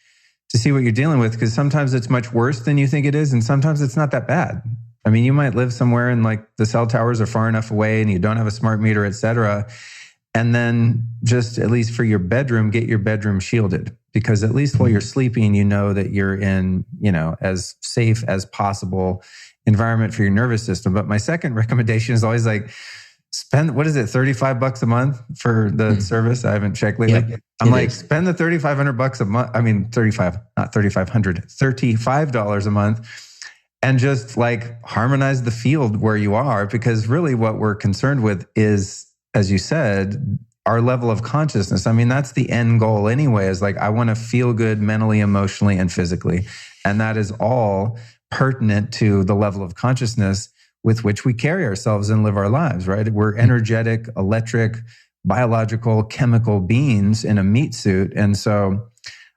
to see what you're dealing with. Because sometimes it's much worse than you think it is. And sometimes it's not that bad. You might live somewhere and the cell towers are far enough away and you don't have a smart meter, et cetera. And then just at least for your bedroom, get your bedroom shielded, because at least while you're sleeping, you know that you're in, as safe as possible environment for your nervous system. But my second recommendation is always spend, what is it, $35 a month for the service? I haven't checked lately. Yep, I'm spend the $3,500 a month. $35 a month. And just harmonize the field where you are, because really what we're concerned with is, as you said, our level of consciousness. That's the end goal anyway, is I want to feel good mentally, emotionally, and physically. And that is all pertinent to the level of consciousness with which we carry ourselves and live our lives, right? We're energetic, electric, biological, chemical beings in a meat suit. And so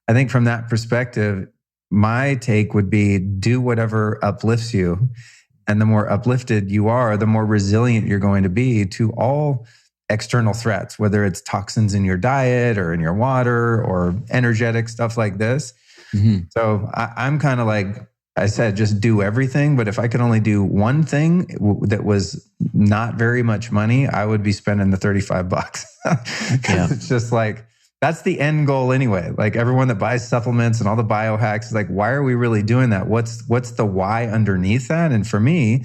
I think from that perspective, my take would be do whatever uplifts you. And the more uplifted you are, the more resilient you're going to be to all external threats, whether it's toxins in your diet or in your water or energetic stuff like this. Mm-hmm. So I'm kind of I said, just do everything. But if I could only do one thing that was not very much money, I would be spending the $35. Because it's just that's the end goal anyway. Everyone that buys supplements and all the biohacks is why are we really doing that? What's the why underneath that? And for me,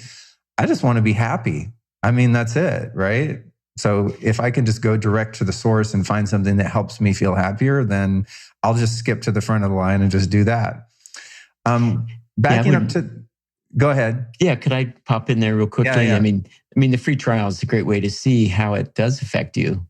I just want to be happy. That's it, right? So if I can just go direct to the source and find something that helps me feel happier, then I'll just skip to the front of the line and just do that. Go ahead. Yeah, could I pop in there real quickly? Yeah. The free trial is a great way to see how it does affect you.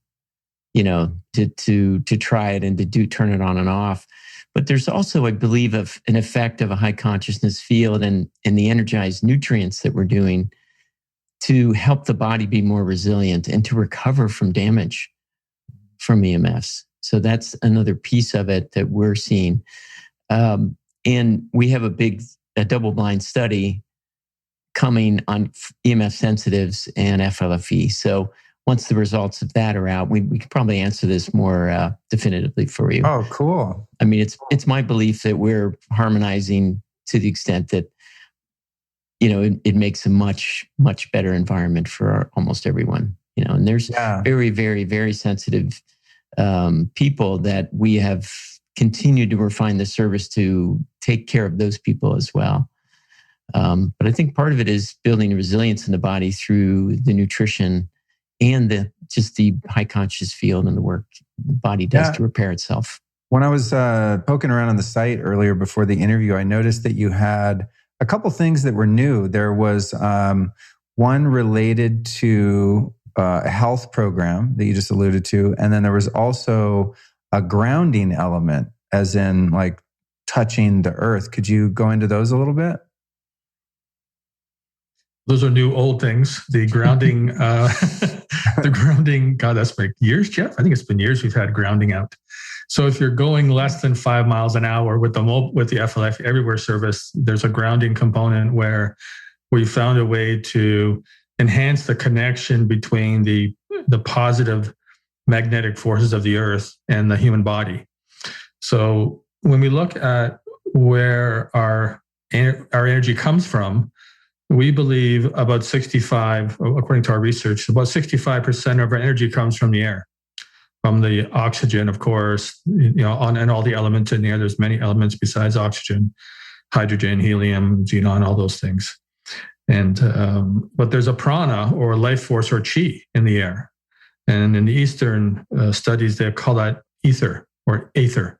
To try it and to turn it on and off. But there's also, I believe, an effect of a high consciousness field and the energized nutrients that we're doing to help the body be more resilient and to recover from damage from EMFs. So that's another piece of it that we're seeing. And we have a double-blind study coming on EMF sensitives and FLFE. So once the results of that are out, we can probably answer this more definitively for you. Oh, cool. It's my belief that we're harmonizing to the extent that, it makes a much, much better environment for almost everyone. And there's very, very, very sensitive people that we have continued to refine the service to take care of those people as well. But I think part of it is building resilience in the body through the nutrition and the high conscious field and the work the body does to repair itself. When I was poking around on the site earlier before the interview, I noticed that you had a couple things that were new. There was one related to a health program that you just alluded to. And then there was also a grounding element, as in like touching the earth. Could you go into those a little bit? Those are new old things. The grounding, the grounding, God, that's been years, Jeff. I think it's been years we've had grounding out. So if you're going less than 5 miles an hour with the FLFE Everywhere service, there's a grounding component where we found a way to enhance the connection between the positive magnetic forces of the earth and the human body. So when we look at where our energy comes from, we believe about 65, according to our research, about 65% of our energy comes from the air, from the oxygen, of course, and all the elements in the air. There's many elements besides oxygen, hydrogen, helium, xenon, all those things. And but there's a prana or life force or chi in the air. And in the Eastern studies, they call that ether or aether,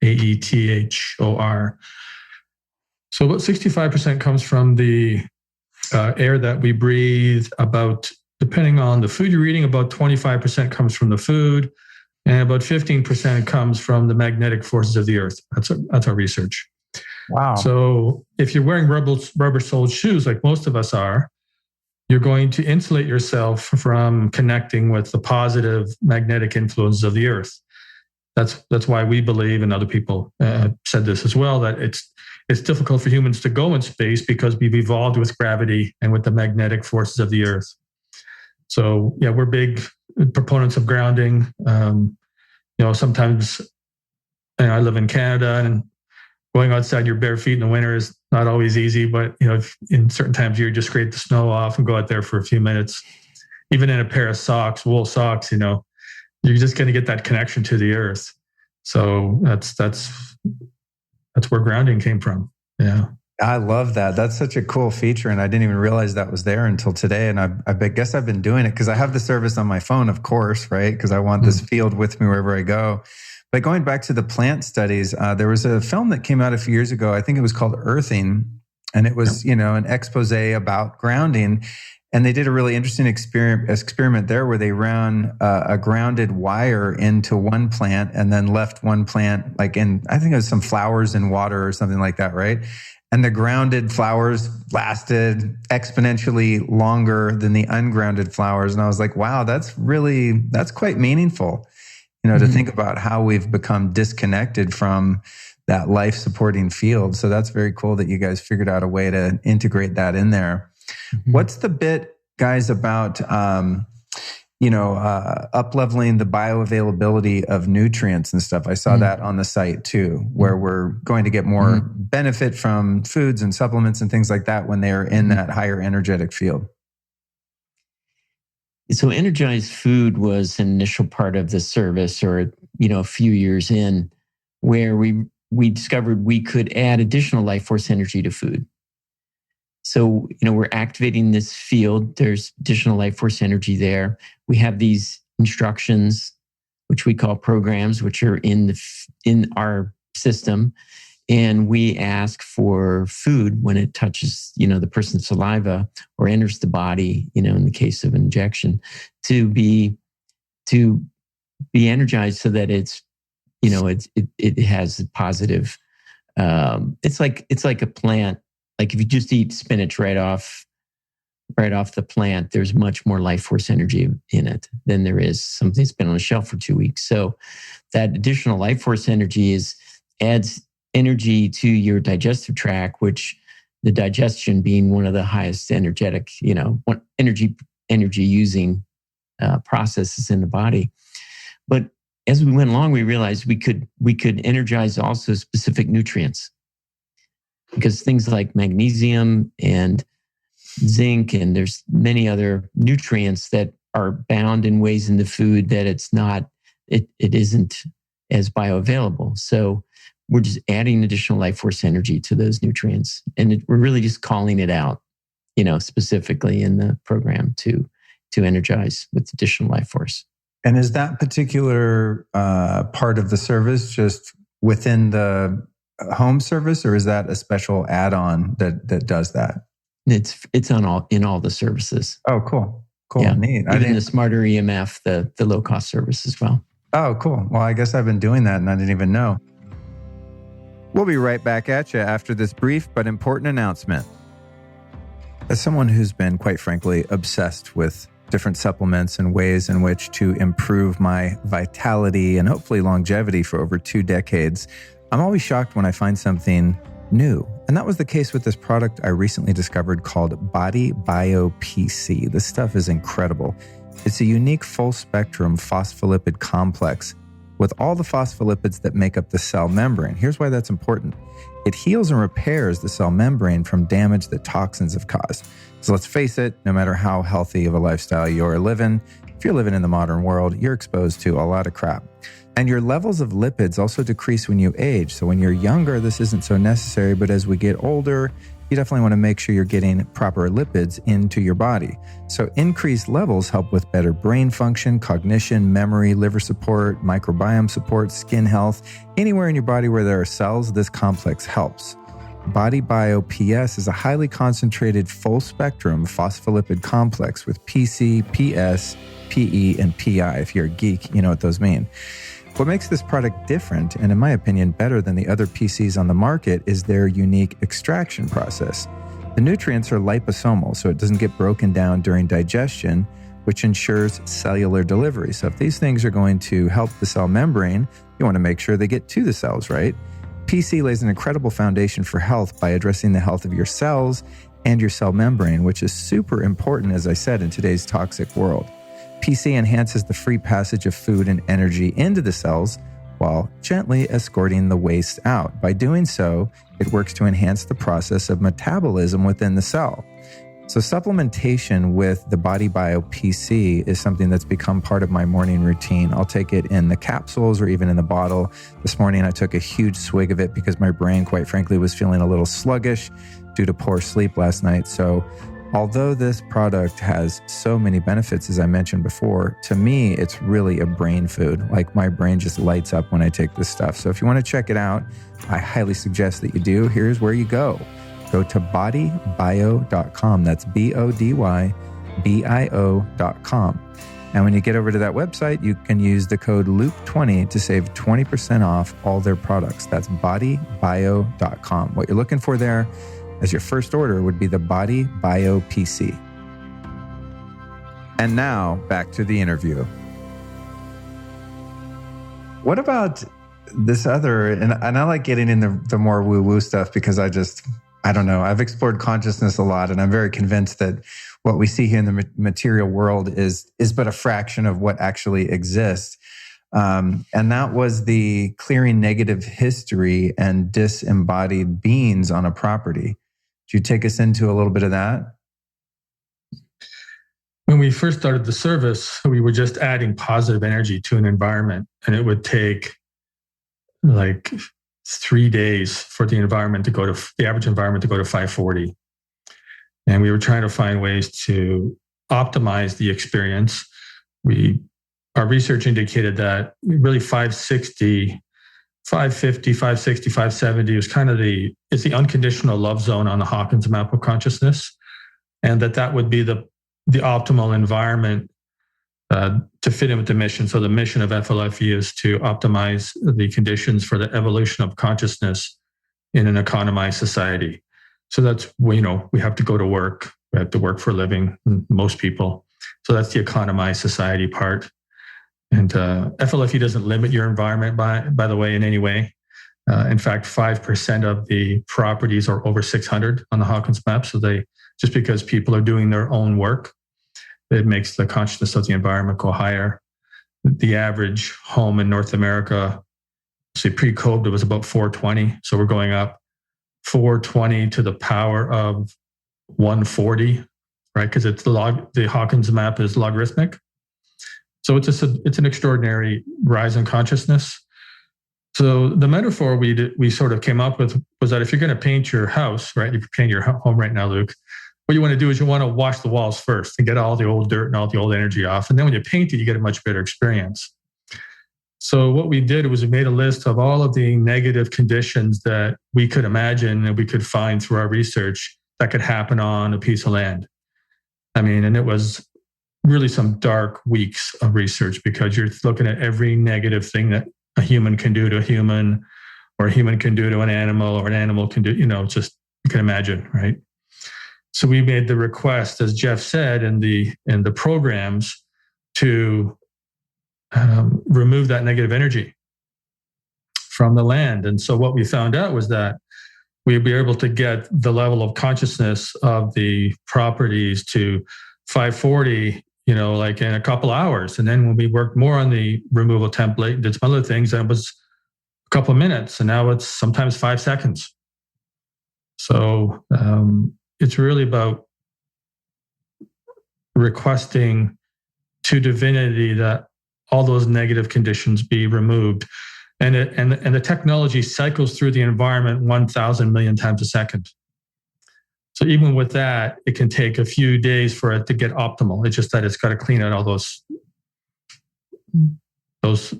AETHOR. So about 65% comes from the air that we breathe. About, depending on the food you're eating, about 25% comes from the food, and about 15% comes from the magnetic forces of the earth. That's our research. Wow. So if you're wearing rubber-soled shoes, like most of us are, you're going to insulate yourself from connecting with the positive magnetic influences of the earth. That's why we believe, and other people said this as well, that it's difficult for humans to go in space because we've evolved with gravity and with the magnetic forces of the earth. So yeah, we're big proponents of grounding. Sometimes I live in Canada, and going outside your bare feet in the winter is not always easy, but in certain times you just scrape the snow off and go out there for a few minutes. Even in a pair of socks, wool socks, you're just going to get that connection to the earth. So that's where grounding came from. Yeah. I love that. That's such a cool feature. And I didn't even realize that was there until today. And I guess I've been doing it because I have the service on my phone, of course, right? Because I want this field with me wherever I go. But going back to the plant studies, there was a film that came out a few years ago. I think it was called Earthing. And it was, an expose about grounding. And they did a really interesting experiment there where they ran a grounded wire into one plant and then left one plant, I think it was some flowers in water or something like that, right? And the grounded flowers lasted exponentially longer than the ungrounded flowers. And I was like, wow, that's quite meaningful, to think about how we've become disconnected from that life-supporting field. So that's very cool that you guys figured out a way to integrate that in there. Mm-hmm. What's the bit, guys, about up-leveling the bioavailability of nutrients and stuff? I saw that on the site too, where we're going to get more benefit from foods and supplements and things like that when they're in that higher energetic field. So energized food was an initial part of the service, or, a few years in, where we discovered we could add additional life force energy to food. So, we're activating this field. There's additional life force energy there. We have these instructions, which we call programs, which are in our system. And we ask for food when it touches, the person's saliva or enters the body, in the case of injection, to be energized so that it's, it has a positive. It's like a plant. Like if you just eat spinach right off the plant, there's much more life force energy in it than there is something that's been on the shelf for 2 weeks. So that additional life force energy adds energy to your digestive tract, which the digestion being one of the highest energetic, energy using processes in the body. But as we went along, we realized we could energize also specific nutrients, because things like magnesium and zinc, and there's many other nutrients that are bound in ways in the food that it isn't as bioavailable. So we're just adding additional life force energy to those nutrients. And we're really just calling it out, specifically in the program to energize with additional life force. And is that particular part of the service just within the home service, or is that a special add-on that does that? It's on in all the services. Oh, cool. Yeah. Neat. Even the smarter EMF, the low cost service as well. Oh, cool. Well, I guess I've been doing that and I didn't even know. We'll be right back at you after this brief but important announcement. As someone who's been, quite frankly, obsessed with different supplements and ways in which to improve my vitality and hopefully longevity for over 2 decades, I'm always shocked when I find something new. And that was the case with this product I recently discovered called Body Bio PC. This stuff is incredible. It's a unique full-spectrum phospholipid complex with all the phospholipids that make up the cell membrane. Here's why that's important. It heals and repairs the cell membrane from damage that toxins have caused. So let's face it, no matter how healthy of a lifestyle you're living, if you're living in the modern world, you're exposed to a lot of crap. And your levels of lipids also decrease when you age. So when you're younger, this isn't so necessary, but as we get older, you definitely want to make sure you're getting proper lipids into your body. So increased levels help with better brain function, cognition, memory, liver support, microbiome support, skin health. Anywhere in your body where there are cells, this complex helps. Body Bio PS is a highly concentrated full spectrum phospholipid complex with PC, PS, PE, and PI. If you're a geek, you know what those mean. What makes this product different, and in my opinion better than the other PCs on the market, is their unique extraction process. The nutrients are liposomal, so it doesn't get broken down during digestion, which ensures cellular delivery. So if these things are going to help the cell membrane, you want to make sure they get to the cells, right? PC lays an incredible foundation for health by addressing the health of your cells and your cell membrane, which is super important, as I said, in today's toxic world. PC enhances the free passage of food and energy into the cells while gently escorting the waste out. By doing so, it works to enhance the process of metabolism within the cell. So supplementation with the Body Bio PC is something that's become part of my morning routine. I'll take it in the capsules or even in the bottle. This morning, I took a huge swig of it because my brain, quite frankly, was feeling a little sluggish due to poor sleep last night. So although this product has so many benefits, as I mentioned before, to me, it's really a brain food. Like my brain just lights up when I take this stuff. So if you want to check it out, I highly suggest that you do. Here's where you go. Go to bodybio.com. That's BODYBIO.com. And when you get over to that website, you can use the code LOOP20 to save 20% off all their products. That's bodybio.com. What you're looking for there as your first order would be the Body Bio PC. And now back to the interview. What about this other, and I like getting in the more woo-woo stuff because I don't know, I've explored consciousness a lot and I'm very convinced that what we see here in the material world is but a fraction of what actually exists. And that was the clearing negative history and disembodied beings on a property. Could you take us into a little bit of that? When we first started the service, we were just adding positive energy to an environment, and it would take like 3 days for the environment to go to the average environment to go to 540. And we were trying to find ways to optimize the experience. Our research indicated that really 560, 550, 560, 570 was kind of it's the unconditional love zone on the Hawkins map of consciousness. And that would be the optimal environment to fit in with the mission. So the mission of FLFE is to optimize the conditions for the evolution of consciousness in an economized society. So that's, we have to go to work. We have to work for a living, most people. So that's the economized society part. And FLFE doesn't limit your environment, by the way, in any way. In fact, 5% of the properties are over 600 on the Hawkins map. So just because people are doing their own work, it makes the consciousness of the environment go higher. The average home in North America, say pre-COVID, it was about 420. So we're going up 420 to the power of 140, right? Because the Hawkins map is logarithmic. So it's an extraordinary rise in consciousness. So the metaphor we sort of came up with was that if you're going to paint your house, right? If you paint your home right now, Luke, what you want to do is you want to wash the walls first and get all the old dirt and all the old energy off. And then when you paint it, you get a much better experience. So what we did was we made a list of all of the negative conditions that we could imagine and we could find through our research that could happen on a piece of land. I mean, and it was really some dark weeks of research, because you're looking at every negative thing that a human can do to a human, or a human can do to an animal, or an animal can do, just, you can imagine, right? So we made the request, as Jeff said, in the programs to remove that negative energy from the land. And so what we found out was that we'd be able to get the level of consciousness of the properties to 540, like in a couple hours. And then when we worked more on the removal template and did some other things, then it was a couple of minutes. And now it's sometimes 5 seconds. So it's really about requesting to divinity that all those negative conditions be removed. And the technology cycles through the environment 1,000 million times a second. So even with that, it can take a few days for it to get optimal. It's just that it's got to clean out all those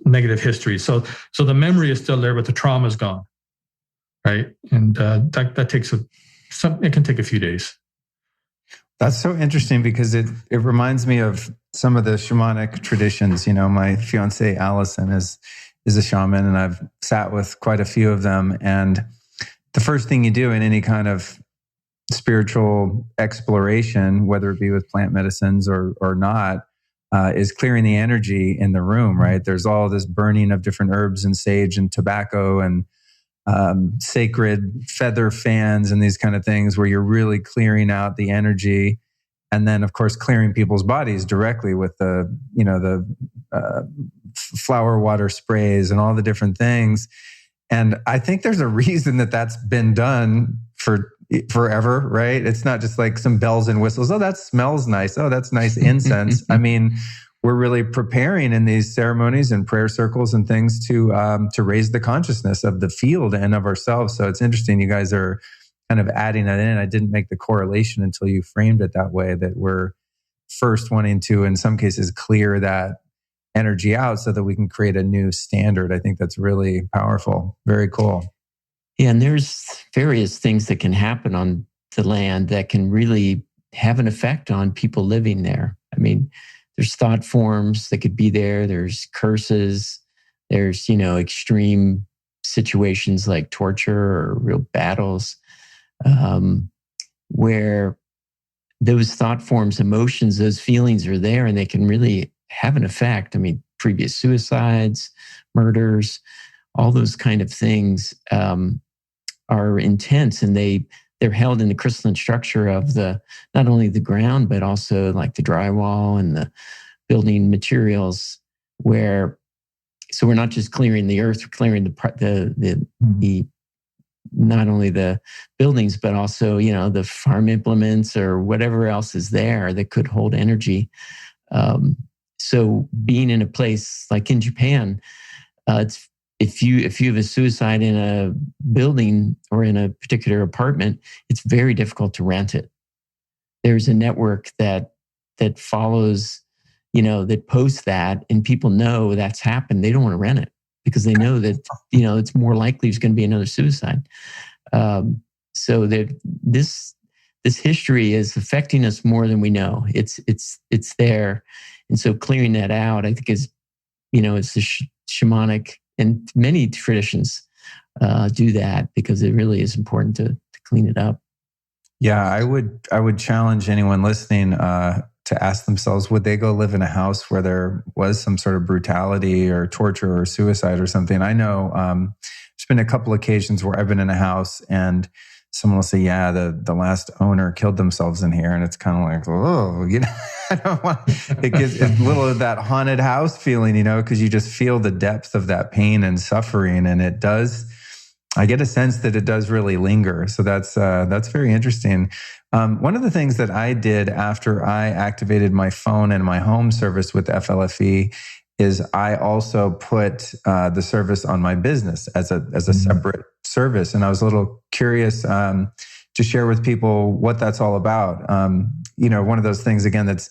negative histories. So the memory is still there, but the trauma is gone, right? And that takes it can take a few days. That's so interesting, because it reminds me of some of the shamanic traditions. My fiance Allison is a shaman, and I've sat with quite a few of them. And the first thing you do in any kind of spiritual exploration, whether it be with plant medicines or not, is clearing the energy in the room, right? There's all this burning of different herbs and sage and tobacco and sacred feather fans and these kind of things, where you're really clearing out the energy. And then, of course, clearing people's bodies directly with the flower water sprays and all the different things. And I think there's a reason that that's been done for forever, right? It's not just like some bells and whistles. Oh, that smells nice. Oh, that's nice incense. I mean, we're really preparing in these ceremonies and prayer circles and things to raise the consciousness of the field and of ourselves. So it's interesting. You guys are kind of adding that in. I didn't make the correlation until you framed it that way, that we're first wanting to, in some cases, clear that energy out so that we can create a new standard. I think that's really powerful. Very cool. Yeah, and there's various things that can happen on the land that can really have an effect on people living there. I mean, there's thought forms that could be there. There's curses. There's, extreme situations like torture or real battles, where those thought forms, emotions, those feelings are there, and they can really have an effect. I mean, previous suicides, murders, all those kind of things are intense, and they're held in the crystalline structure of not only the ground, but also like the drywall and the building materials, so we're not just clearing the earth, we're clearing the not only the buildings, but also, the farm implements or whatever else is there that could hold energy. So being in a place like in Japan, if you have a suicide in a building or in a particular apartment, it's very difficult to rent it. There's a network that follows, that posts that, and people know that's happened. They don't want to rent it because they know that, it's more likely there's going to be another suicide. So that this history is affecting us more than we know. It's there. And so clearing that out, I think is, it's the shamanic, and many traditions do that because it really is important to clean it up. Yeah, I would challenge anyone listening to ask themselves, would they go live in a house where there was some sort of brutality or torture or suicide or something? I know there's been a couple occasions where I've been in a house and someone will say, yeah, the last owner killed themselves in here. And it's kind of like, oh, I don't want, it gives a little of that haunted house feeling, because you just feel the depth of that pain and suffering. And it does, I get a sense that it does really linger. So that's very interesting. One of the things that I did after I activated my phone and my home service with FLFE is I also put the service on my business as a separate service. And I was a little curious, to share with people what that's all about. One of those things, again, that's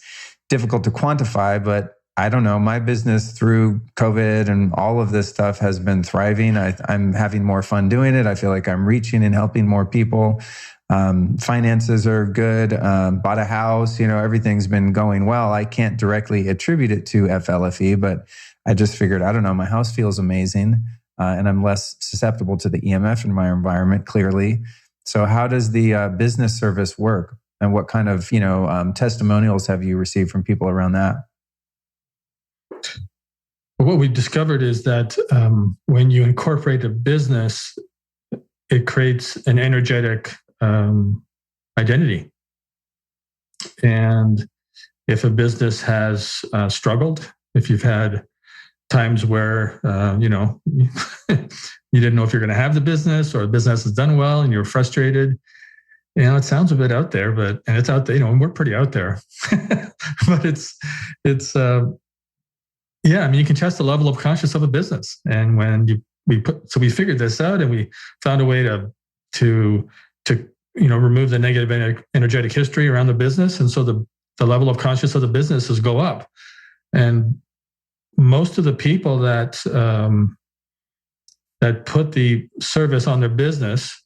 difficult to quantify, but I don't know, my business through COVID and all of this stuff has been thriving. I'm having more fun doing it. I feel like I'm reaching and helping more people. Finances are good. Bought a house, everything's been going well. I can't directly attribute it to FLFE, but I just figured, I don't know, my house feels amazing. And I'm less susceptible to the EMF in my environment, clearly. So how does the business service work? And what kind of, testimonials have you received from people around that? What we discovered is that when you incorporate a business, it creates an energetic identity. And if a business has struggled, if you've had times where, you didn't know if you're going to have the business, or the business has done well and you're frustrated, it sounds a bit out there, and it's out there, and we're pretty out there, but you can test the level of consciousness of a business. And when we figured this out, and we found a way to remove the negative energetic history around the business. And so the level of consciousness of the businesses go up. And most of the people that put the service on their business,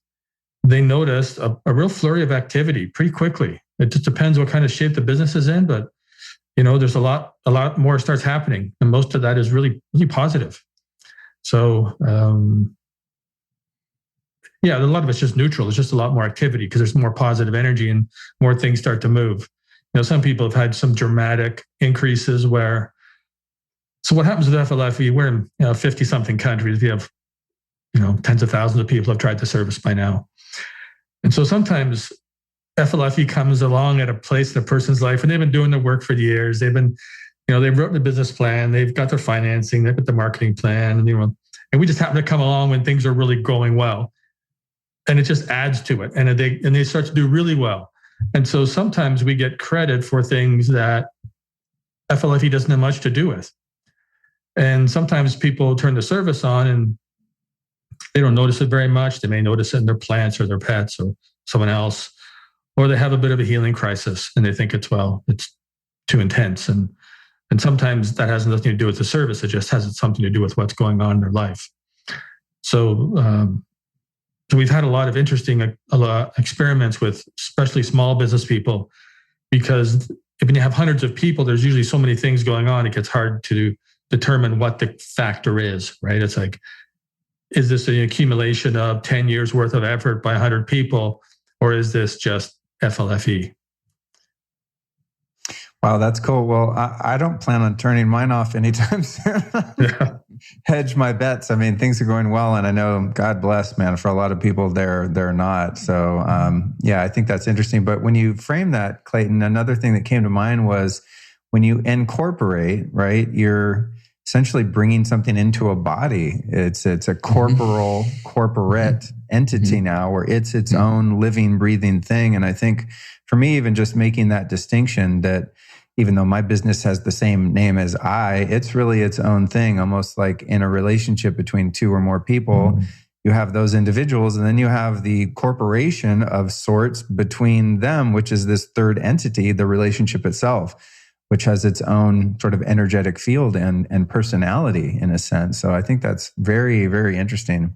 they noticed a real flurry of activity pretty quickly. It just depends what kind of shape the business is in, but there's a lot more starts happening, and most of that is really, really positive. So, a lot of it's just neutral. It's just a lot more activity because there's more positive energy and more things start to move. Some people have had some dramatic increases where. So what happens with FLFE? We're in 50-something countries. We have tens of thousands of people have tried the service by now, and so sometimes FLFE comes along at a place in a person's life, and they've been doing their work for years. They've been, they've written the business plan, they've got their financing, they've got the marketing plan, and we just happen to come along when things are really going well, and it just adds to it, and they start to do really well. And so sometimes we get credit for things that FLFE doesn't have much to do with, and sometimes people turn the service on and they don't notice it very much. They may notice it in their plants or their pets or someone else. Or they have a bit of a healing crisis and they think it's too intense. And sometimes that has nothing to do with the service. It just has something to do with what's going on in their life. So we've had a lot of interesting experiments with especially small business people, because when you have hundreds of people, there's usually so many things going on, it gets hard to determine what the factor is, right? It's like, is this an accumulation of 10 years worth of effort by 100 people, or is this just FLFE? Wow, that's cool. Well, I don't plan on turning mine off anytime soon. Yeah. Hedge my bets. I mean, things are going well, and I know, God bless, man, for a lot of people, they're not. So, I think that's interesting. But when you frame that, Clayten, another thing that came to mind was when you incorporate, right, you're essentially bringing something into a body. It's a corporate entity now, where it's its own living, breathing thing. And I think for me, even just making that distinction, that even though my business has the same name as it's really its own thing, almost like in a relationship between two or more people. You have those individuals, and then you have the corporation of sorts between them, which is this third entity, the relationship itself, which has its own sort of energetic field and personality in a sense. So I think that's very, very interesting.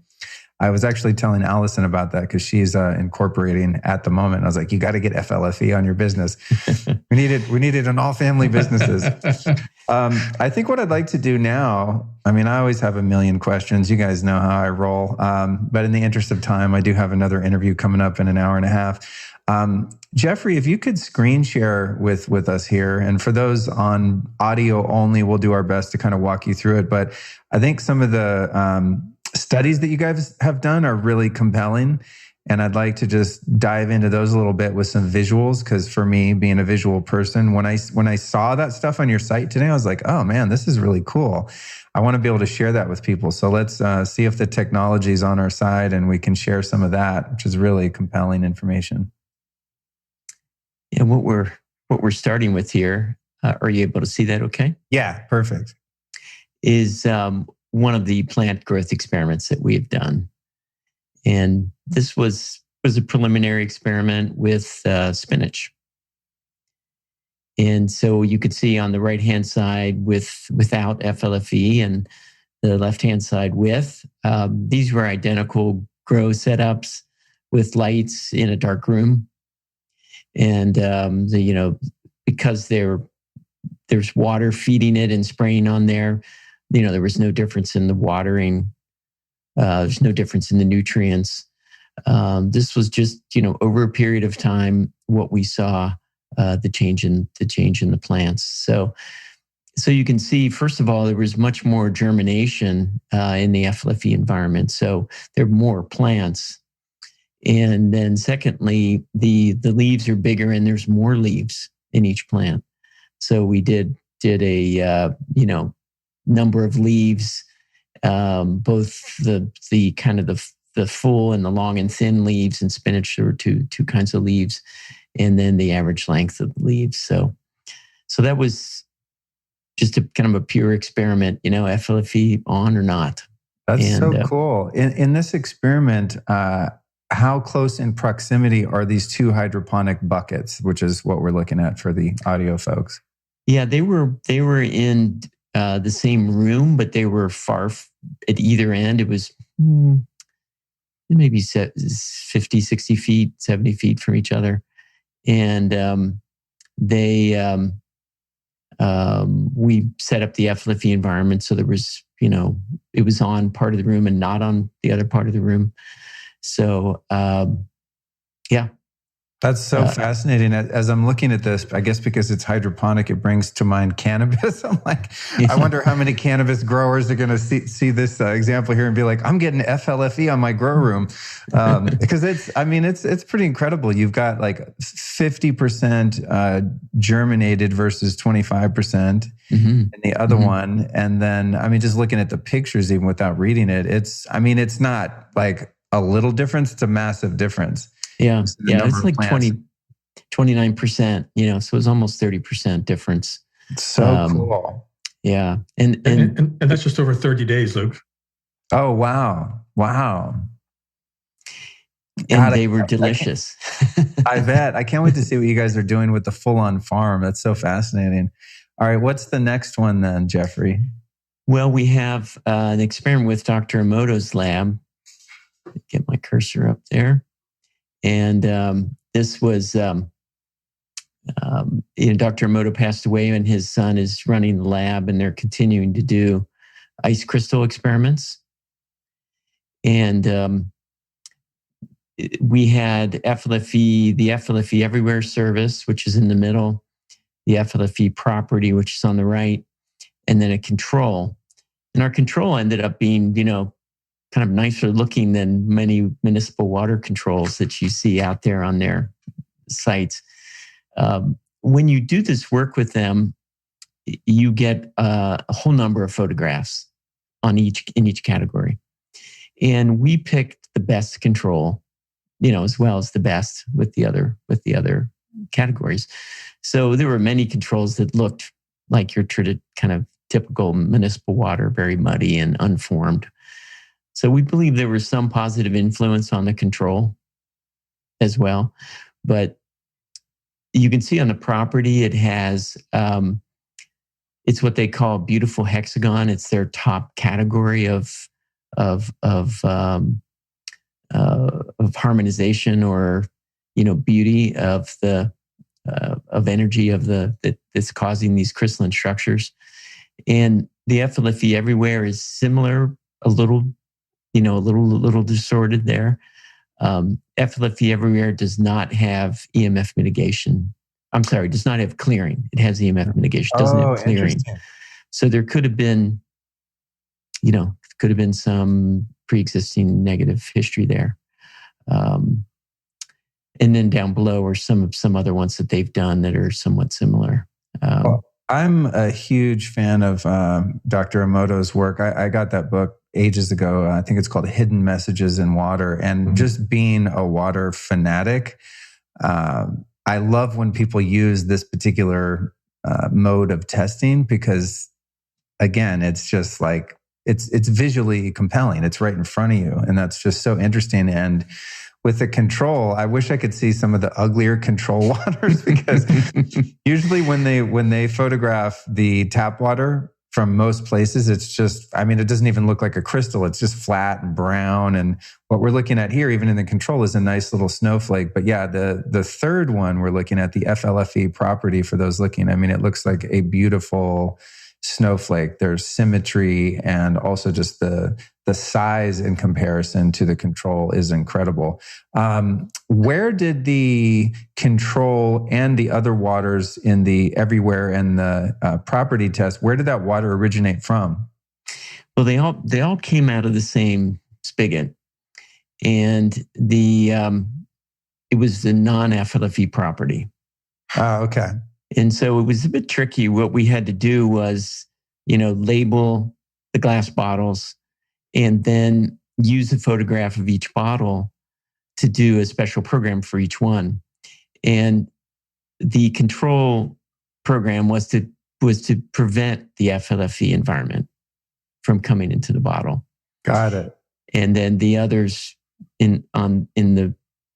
I was actually telling Allison about that because she's incorporating at the moment. I was like, you got to get FLFE on your business. We need it in all family businesses. I think what I'd like to do now, I always have a million questions. You guys know how I roll. But in the interest of time, I do have another interview coming up in an hour and a half. Jeffrey, if you could screen share with us here, and for those on audio only, we'll do our best to kind of walk you through it. But I think some of the studies that you guys have done are really compelling, and I'd like to just dive into those a little bit with some visuals, because for me, being a visual person, when I saw that stuff on your site today, I was like, oh man, this is really cool. I want to be able to share that with people. So let's see if the technology is on our side and we can share some of that, which is really compelling information. Yeah, what we're starting with here, are you able to see that okay? Yeah, perfect. Is one of the plant growth experiments that we've done. And this was was a preliminary experiment with spinach. And so you could see on the right-hand side without FLFE and the left-hand side with. These were identical grow setups with lights in a dark room. And, because there's water feeding it and spraying on there, there was no difference in the watering. There's no difference in the nutrients. This was just, over a period of time, what we saw, the change in the plants. So you can see, first of all, there was much more germination in the FLFE environment. So there are more plants. And then secondly, the leaves are bigger and there's more leaves in each plant. So we did a, number of leaves, both the kind of the full and the long and thin leaves in spinach. There were two kinds of leaves, and then the average length of the leaves. So that was just a kind of a pure experiment, FLFE on or not. That's so cool. In this experiment, how close in proximity are these two hydroponic buckets, which is what we're looking at for the audio folks? Yeah, they were in the same room, but they were far at either end. It was maybe 50, 60 feet, 70 feet from each other. And we set up the FLFE environment so there was, it was on part of the room and not on the other part of the room. So, yeah. That's so fascinating. As I'm looking at this, I guess because it's hydroponic, it brings to mind cannabis. I'm like, I wonder how many cannabis growers are going to see this example here and be like, I'm getting FLFE on my grow room. Because it's pretty incredible. You've got like 50% germinated versus 25% in the other one. And then, just looking at the pictures, even without reading it, it's not like a little difference. It's a massive difference. Yeah. It's like 29%, so it's almost 30% difference. So cool. Yeah. And that's just over 30 days, Luke. Oh, wow. And they were delicious. I bet. I can't wait to see what you guys are doing with the full-on farm. That's so fascinating. All right. What's the next one then, Jeffrey? Well, we have an experiment with Dr. Emoto's lab. Get my cursor up there. And this was, Dr. Emoto passed away and his son is running the lab and they're continuing to do ice crystal experiments. And we had FLFE, the FLFE Everywhere service, which is in the middle, the FLFE property, which is on the right, and then a control. And our control ended up being, kind of nicer looking than many municipal water controls that you see out there on their sites. When you do this work with them, you get a whole number of photographs in each category. And we picked the best control, as well as the best with the other categories. So there were many controls that looked like your kind of typical municipal water, very muddy and unformed. So we believe there was some positive influence on the control as well. But you can see on the property, it has, it's what they call beautiful hexagon. It's their top category of harmonization or, beauty of the, of energy of that's causing these crystalline structures. And the FLFE Everywhere is similar, a little distorted there. FLFE Everywhere does not have EMF mitigation. Does not have clearing. It has EMF mitigation, doesn't have clearing. So there could have been, some pre-existing negative history there. And then down below are some other ones that they've done that are somewhat similar. I'm a huge fan of Dr. Emoto's work. I got that book ages ago. I think it's called Hidden Messages in Water. And just being a water fanatic, I love when people use this particular mode of testing because, again, it's just like, it's visually compelling. It's right in front of you. And that's just so interesting. And with the control, I wish I could see some of the uglier control waters, because usually when they photograph the tap water from most places, it's just, I mean, it doesn't even look like a crystal. It's just flat and brown. And what we're looking at here, even in the control, is a nice little snowflake. But yeah, the third one we're looking at, the FLFE property, for those looking, I mean, it looks like a beautiful snowflake. There's symmetry, and also just the size in comparison to the control is incredible. Where did the control and the other waters in the everywhere and the property test, where did that water originate from? Well, they all came out of the same spigot, and it was the non-FLFE property. Oh, okay. And so it was a bit tricky. What we had to do was, label the glass bottles and then use a photograph of each bottle to do a special program for each one. And the control program was to prevent the FLFE environment from coming into the bottle. Got it. And then the others in the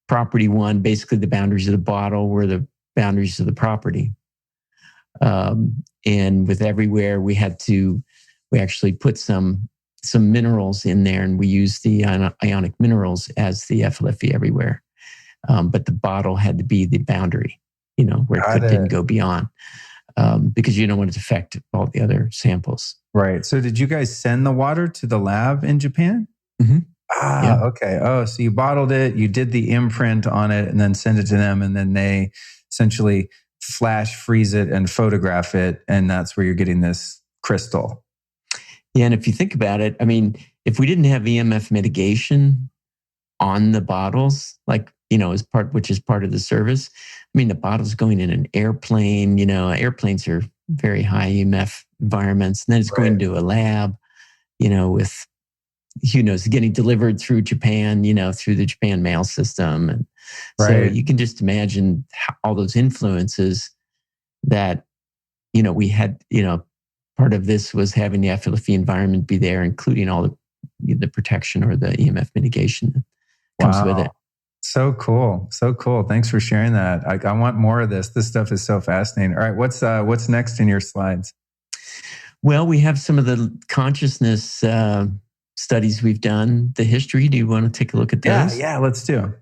property one, basically the boundaries of the bottle were the boundaries of the property. And with everywhere, we actually put some minerals in there, and we used the ionic minerals as the FLFE everywhere. But the bottle had to be the boundary, where it didn't go beyond, because you don't want it to affect all the other samples. Right. So did you guys send the water to the lab in Japan? Mm-hmm. Yeah. Okay. Oh, so you bottled it, you did the imprint on it, and then send it to them, and then they essentially flash freeze it and photograph it, and that's where you're getting this crystal. Yeah, and if you think about it, I mean, if we didn't have EMF mitigation on the bottles, which is part of the service, I mean, the bottle's going in an airplane. Airplanes are very high EMF environments, and then it's going to a lab, with getting delivered through Japan, through the Japan mail system. And so you can just imagine all those influences that, we had, part of this was having the FLFE environment be there, including all the protection or the EMF mitigation that comes with it. So cool. So cool. Thanks for sharing that. I want more of this. This stuff is so fascinating. All right. What's next in your slides? Well, we have some of the consciousness studies we've done, the history. Do you want to take a look at those? Yeah, let's do.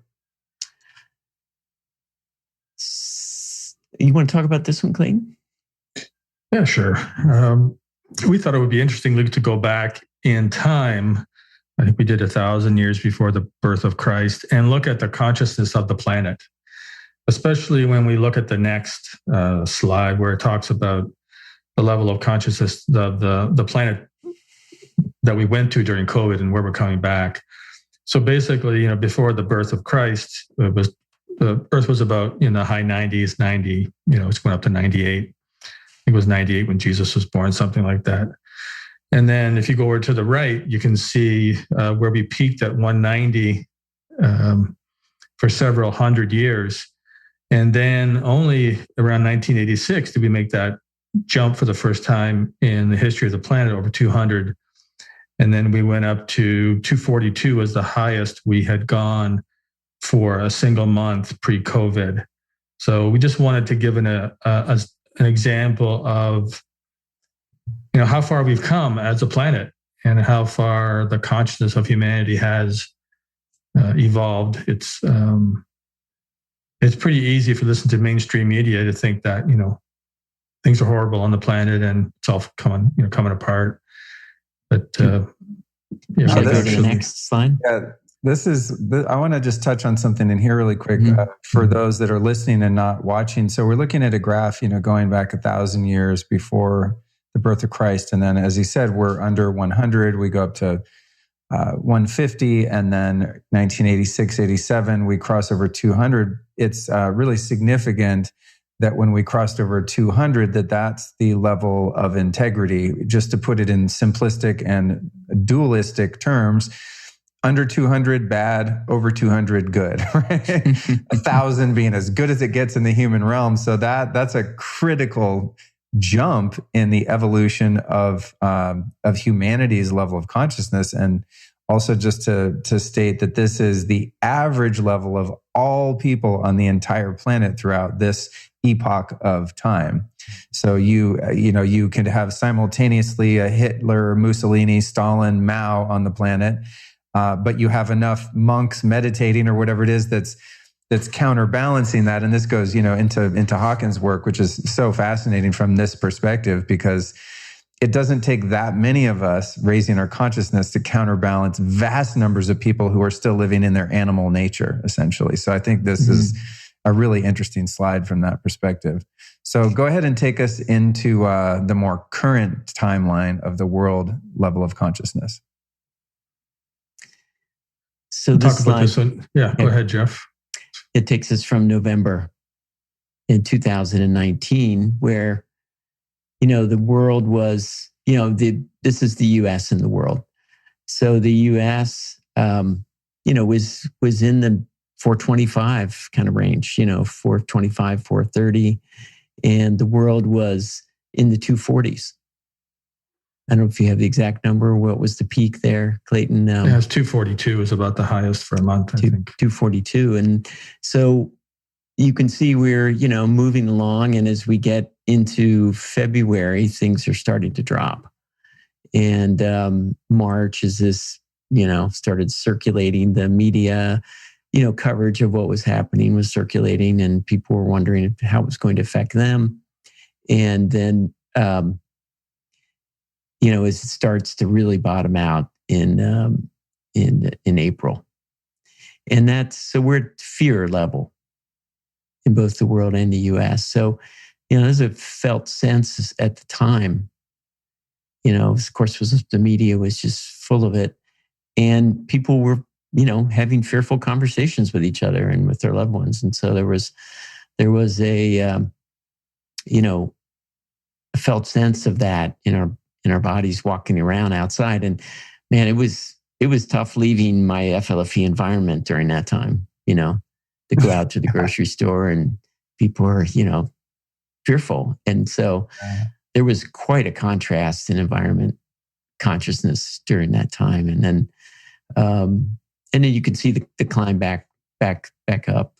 You want to talk about this one, Clayten? Yeah, sure. We thought it would be interesting to go back in time. I think we did 1,000 years before the birth of Christ, and look at the consciousness of the planet, especially when we look at the next slide where it talks about the level of consciousness of the planet that we went to during COVID and where we're coming back. So basically, before the birth of Christ, the Earth was about in the high 90s, 90, it's going up to 98. I think it was 98 when Jesus was born, something like that. And then if you go over to the right, you can see where we peaked at 190 for several hundred years. And then only around 1986 did we make that jump for the first time in the history of the planet over 200. And then we went up to 242 was the highest we had gone for a single month pre-COVID. So we just wanted to give an example of how far we've come as a planet and how far the consciousness of humanity has evolved. It's pretty easy if you listen to mainstream media to think that things are horrible on the planet and it's all coming apart. But should I go to the next slide? Yeah, I want to just touch on something in here really quick for those that are listening and not watching. So we're looking at a graph, going back 1,000 years before the birth of Christ. And then, as he said, we're under 100. We go up to 150. And then 1986, 87, we cross over 200. It's really significant that when we crossed over 200, that's the level of integrity. Just to put it in simplistic and dualistic terms, under 200, bad, over 200, good, right? 1,000 being as good as it gets in the human realm. So that's a critical jump in the evolution of humanity's level of consciousness. And also just to state that this is the average level of all people on the entire planet throughout this epoch of time. So you can have simultaneously a Hitler, Mussolini, Stalin, Mao on the planet, but you have enough monks meditating or whatever it is that's counterbalancing that. And this goes, into Hawkins' work, which is so fascinating from this perspective, because it doesn't take that many of us raising our consciousness to counterbalance vast numbers of people who are still living in their animal nature, essentially. So I think this is a really interesting slide from that perspective. So go ahead and take us into the more current timeline of the world level of consciousness. So we'll talk about this one. Yeah, go ahead, Jeff. It takes us from November in 2019, where, the world was, this is the U.S. and the world. So the U.S., was in the 425 kind of range, 425, 430. And the world was in the 240s. I don't know if you have the exact number. What was the peak there, Clayten? It was 242 is about the highest for a month, I think. 242. And so you can see we're, moving along. And as we get into February, things are starting to drop. And March is this, started circulating. The media, coverage of what was happening was circulating, and people were wondering how it was going to affect them. And then, as it starts to really bottom out in April. And so we're at fear level in both the world and the US. So, there's a felt sense at the time, of course, the media was just full of it. And people were, having fearful conversations with each other and with their loved ones. And so there was a felt sense of that in our bodies walking around outside. And man, it was tough leaving my FLFE environment during that time, to go out to the grocery store, and people were, fearful. And so there was quite a contrast in environment consciousness during that time. And then you can see the climb back up.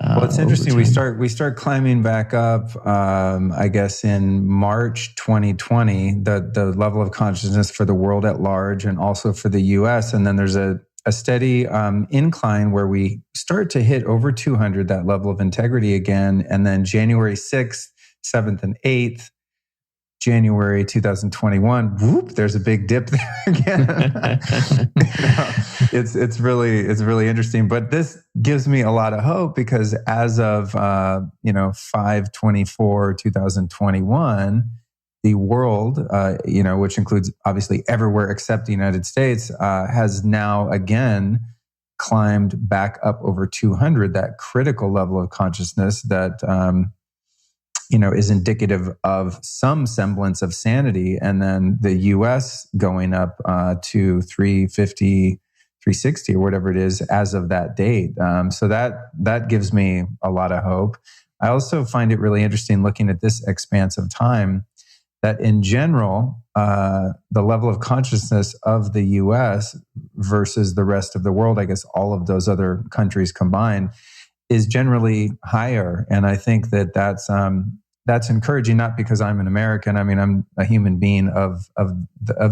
Well, it's interesting. We start climbing back up, I guess, in March 2020, the level of consciousness for the world at large and also for the US. And then there's a steady incline where we start to hit over 200, that level of integrity again. And then January 6th, 7th, and 8th, January 2021, whoop, there's a big dip there again. It's really interesting. But this gives me a lot of hope, because as of 5/24/2021, the world, which includes obviously everywhere except the United States, has now again climbed back up over 200, that critical level of consciousness that is indicative of some semblance of sanity. And then the US going up to 350, 360 or whatever it is as of that date. So that gives me a lot of hope. I also find it really interesting looking at this expanse of time that in general, the level of consciousness of the US versus the rest of the world, I guess all of those other countries combined, is generally higher. And I think that's encouraging, not because I'm an American. I mean, I'm a human being of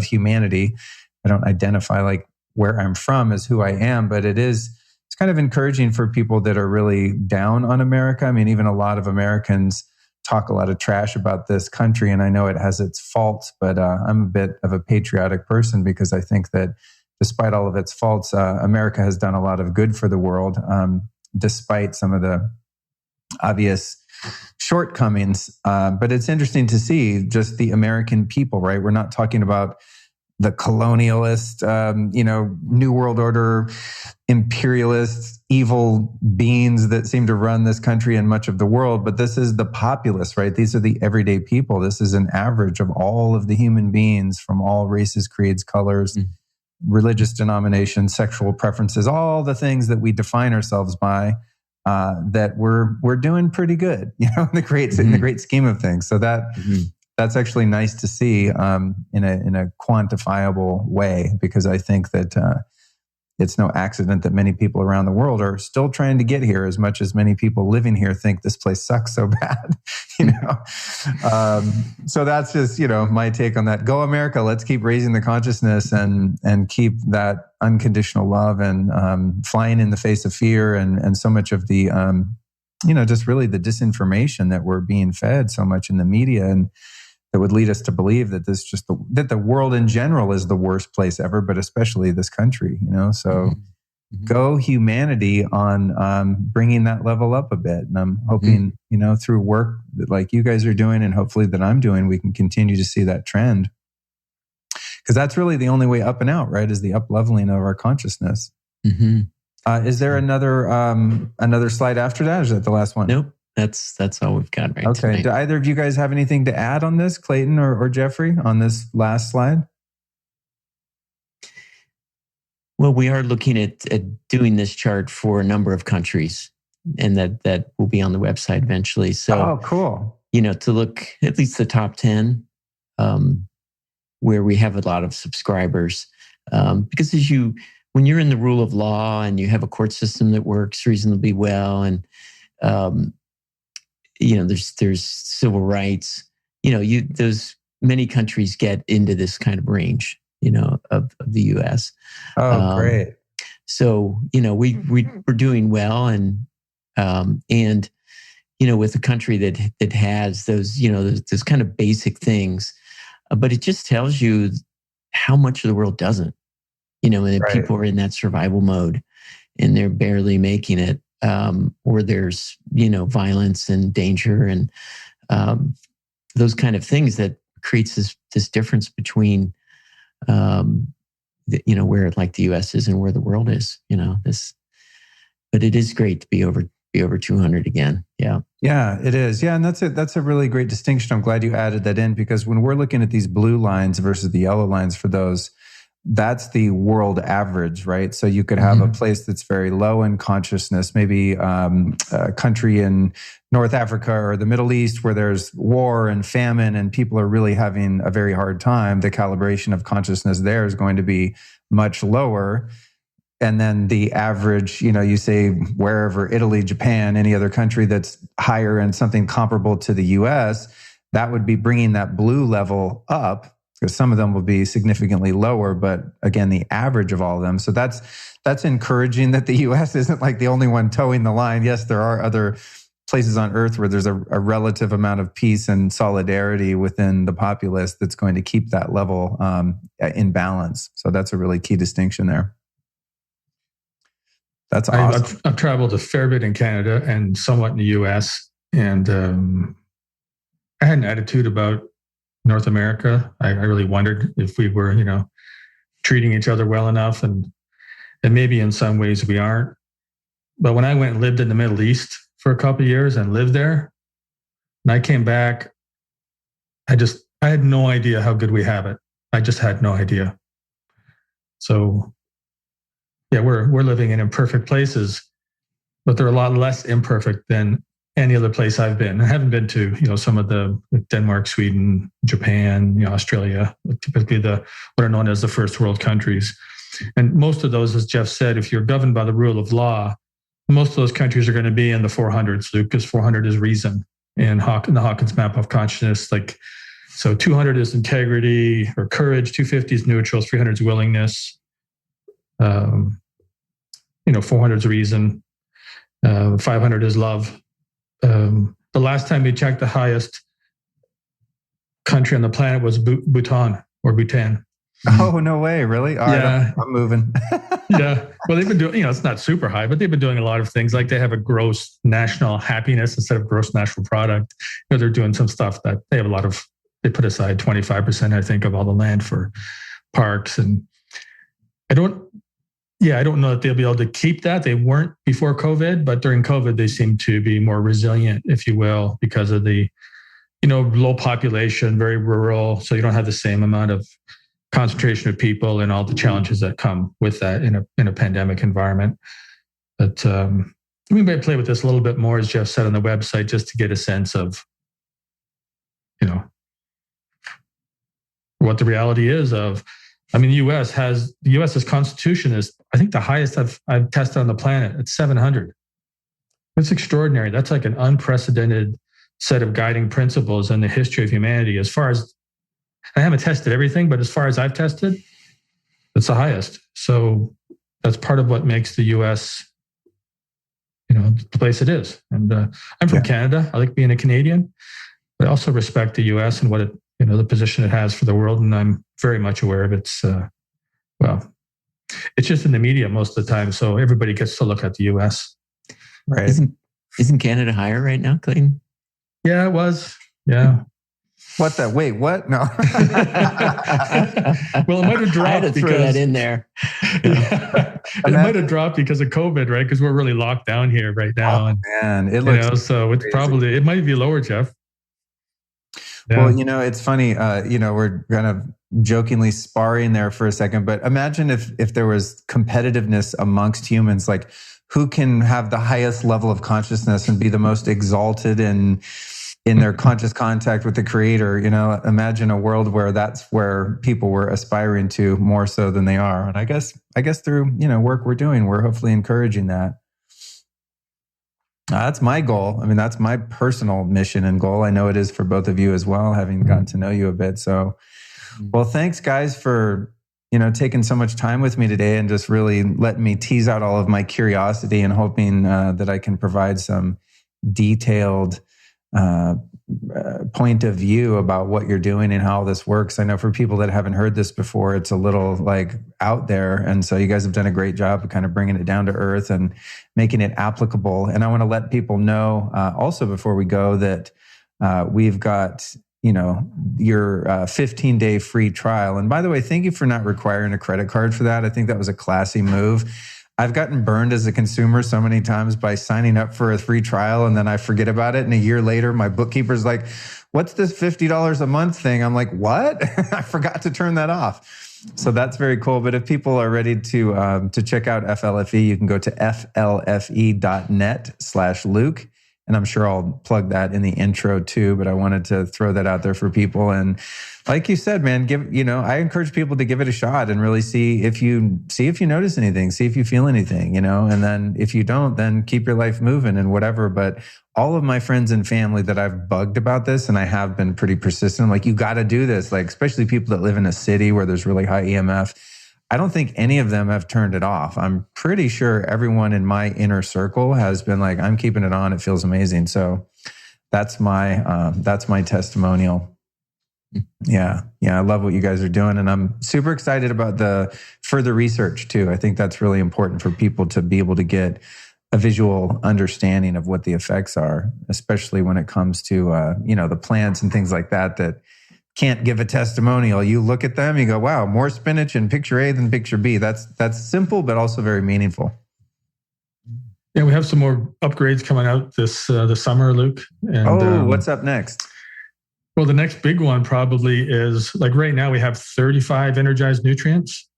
humanity. I don't identify like where I'm from as who I am, but it's kind of encouraging for people that are really down on America. I mean, even a lot of Americans talk a lot of trash about this country, and I know it has its faults, but I'm a bit of a patriotic person, because I think that despite all of its faults, America has done a lot of good for the world, despite some of the obvious shortcomings. But it's interesting to see just the American people, right? We're not talking about the colonialist, New World Order, imperialist, evil beings that seem to run this country and much of the world. But this is the populace, right? These are the everyday people. This is an average of all of the human beings from all races, creeds, colors, religious denominations, sexual preferences, all the things that we define ourselves by. That we're doing pretty good, in the great scheme of things. So that's actually nice to see in a quantifiable way, because I think that it's no accident that many people around the world are still trying to get here, as much as many people living here think this place sucks so bad, so that's just, my take on that. Go America. Let's keep raising the consciousness and keep that unconditional love and flying in the face of fear and so much of the, just really the disinformation that we're being fed so much in the media, and that would lead us to believe that that the world in general is the worst place ever, but especially this country, So Mm-hmm. go humanity on bringing that level up a bit. And I'm hoping, through work that like you guys are doing and hopefully that I'm doing, we can continue to see that trend. Because that's really the only way up and out, right? Is the up leveling of our consciousness. Mm-hmm. Is there another slide after that? Or is that the last one? Nope. That's all we've got right Okay. tonight. Do either of you guys have anything to add on this, Clayten or Jeffrey, on this last slide? Well, we are looking at doing this chart for a number of countries, and that will be on the website eventually. So, cool. To look at least the top 10, where we have a lot of subscribers, because when you're in the rule of law and you have a court system that works reasonably well, and there's civil rights, those many countries get into this kind of range, of the U.S. Oh, great. So, we're doing well, and with a country that has those, those kind of basic things, but it just tells you how much of the world doesn't, and Right. people are in that survival mode and they're barely making it, or there's, violence and danger and those kind of things that creates this difference between, where like the U.S. is and where the world is, but it is great to be over 200 again. Yeah. Yeah, it is. Yeah. And that's a really great distinction. I'm glad you added that in, because when we're looking at these blue lines versus the yellow lines for those, that's the world average, right? So you could have a place that's very low in consciousness, maybe a country in North Africa or the Middle East where there's war and famine and people are really having a very hard time. The calibration of consciousness there is going to be much lower. And then the average, you say wherever, Italy, Japan, any other country that's higher and something comparable to the US, that would be bringing that blue level up, because some of them will be significantly lower, but again, the average of all of them. So that's encouraging that the US isn't like the only one towing the line. Yes, there are other places on earth where there's a relative amount of peace and solidarity within the populace that's going to keep that level in balance. So that's a really key distinction there. That's awesome. I've traveled a fair bit in Canada and somewhat in the US, and I had an attitude about North America. I really wondered if we were, treating each other well enough, and maybe in some ways we aren't. But when I went and lived in the Middle East for a couple of years and lived there, and I came back, I had no idea how good we have it. I just had no idea. So yeah, we're living in imperfect places, but they're a lot less imperfect than any other place I've been. I haven't been to, some of the Denmark, Sweden, Japan, Australia, typically what are known as the first world countries. And most of those, as Jeff said, if you're governed by the rule of law, most of those countries are going to be in the 400s, because 400 is reason. And in the Hawkins map of consciousness, so 200 is integrity or courage, 250 is neutral, 300 is willingness, 400 is reason, 500 is love. The last time we checked, the highest country on the planet was Bhutan. Oh, no way. Really? All right, I'm moving. Yeah. Well, they've been doing, it's not super high, but they've been doing a lot of things. Like they have a gross national happiness instead of gross national product. They're doing some stuff that they put aside 25%, I think, of all the land for parks. And I don't know that they'll be able to keep that. They weren't before COVID, but during COVID, they seem to be more resilient, if you will, because of the, low population, very rural. So you don't have the same amount of concentration of people and all the challenges that come with that in a pandemic environment. But we may play with this a little bit more, as Jeff said on the website, just to get a sense of, what the reality is of I mean, the U.S.'s constitution is, I think, the highest I've tested on the planet. It's 700. It's extraordinary. That's like an unprecedented set of guiding principles in the history of humanity. As far as, I haven't tested everything, but as far as I've tested, it's the highest. So that's part of what makes the U.S., the place it is. And I'm from Canada. I like being a Canadian, but I also respect the U.S. and what it, the position it has for the world. And I'm very much aware of its, it's just in the media most of the time. So everybody gets to look at the U.S. Right. Isn't Canada higher right now, Clayten? Yeah, it was. Yeah. What the? Wait, what? No. Well, it might have dropped. I had to throw that in there. It might have dropped because of COVID, right? Because we're really locked down here right now. Oh, man, it looks so it's probably, it might be lower, Jeff. Yeah. Well, it's funny. We're kind of jokingly sparring there for a second, but imagine if there was competitiveness amongst humans, like who can have the highest level of consciousness and be the most exalted in their conscious contact with the creator. Imagine a world where that's where people were aspiring to more so than they are. And I guess through, work we're doing, we're hopefully encouraging that. That's my goal. I mean, that's my personal mission and goal. I know it is for both of you as well, having gotten to know you a bit. So, well, thanks guys for, taking so much time with me today and just really letting me tease out all of my curiosity and hoping that I can provide some detailed point of view about what you're doing and how this works. I know for people that haven't heard this before, it's a little like out there. And so you guys have done a great job of kind of bringing it down to earth and making it applicable. And I want to let people know also before we go that we've got, your 15-day free trial. And by the way, thank you for not requiring a credit card for that. I think that was a classy move. I've gotten burned as a consumer so many times by signing up for a free trial and then I forget about it. And a year later, my bookkeeper's like, what's this $50 a month thing? I'm like, what? I forgot to turn that off. So that's very cool. But if people are ready to check out FLFE, you can go to flfe.net/Luke. And I'm sure I'll plug that in the intro too, but I wanted to throw that out there for people. And like you said, man, I encourage people to give it a shot and really see if you notice anything, see if you feel anything, and then if you don't, then keep your life moving and whatever. But all of my friends and family that I've bugged about this, and I have been pretty persistent, like, you got to do this, like, especially people that live in a city where there's really high EMF. I don't think any of them have turned it off. I'm pretty sure everyone in my inner circle has been like, I'm keeping it on. It feels amazing. So that's my testimonial. Yeah. I love what you guys are doing. And I'm super excited about the further research too. I think that's really important for people to be able to get a visual understanding of what the effects are, especially when it comes to, the plants and things like that can't give a testimonial. You look at them, you go, wow, more spinach in picture A than picture B. That's simple, but also very meaningful. Yeah, we have some more upgrades coming out this summer, Luke. And, what's up next? Well, the next big one probably is, like, right now we have 35 energized nutrients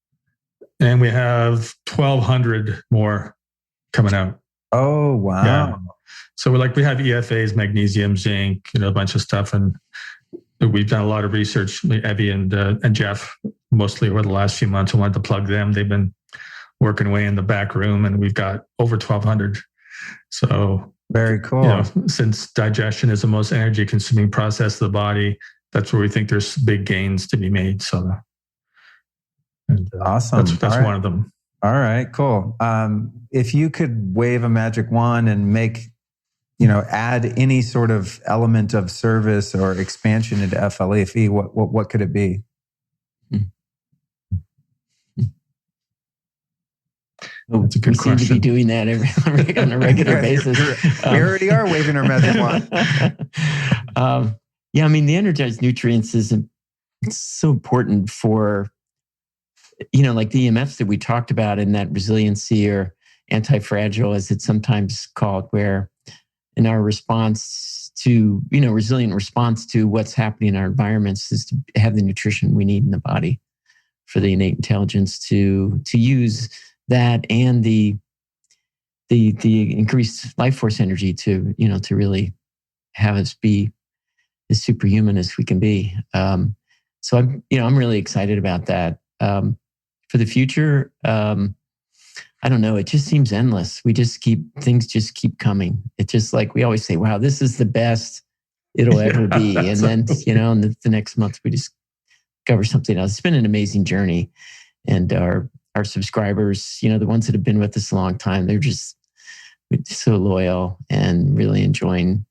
and we have 1,200 more coming out. Oh, wow. Yeah. So we have EFAs, magnesium, zinc, a bunch of stuff. And we've done a lot of research, Evie and Jeff, mostly over the last few months. I wanted to plug them. They've been working away in the back room, and we've got over 1,200. So very cool. Since digestion is the most energy-consuming process of the body, that's where we think there's big gains to be made. So, awesome. That's one of them. All right, cool. If you could wave a magic wand and make add any sort of element of service or expansion into FLFE, what could it be? That's a good question. We seem to be doing that on a regular basis. We already are waving our magic wand. The energized nutrients it's so important for, like the EMFs that we talked about in that resiliency or anti-fragile, as it's sometimes called, where in our response to, resilient response to what's happening in our environments is to have the nutrition we need in the body for the innate intelligence to use that and the increased life force energy to really have us be as superhuman as we can be. So I'm really excited about that. for the future, I don't know. It just seems endless. Things just keep coming. It's just like we always say, wow, this is the best it'll ever be. And then, and the next month we just cover something else. It's been an amazing journey. And our subscribers, the ones that have been with us a long time, they're just so loyal and really enjoying,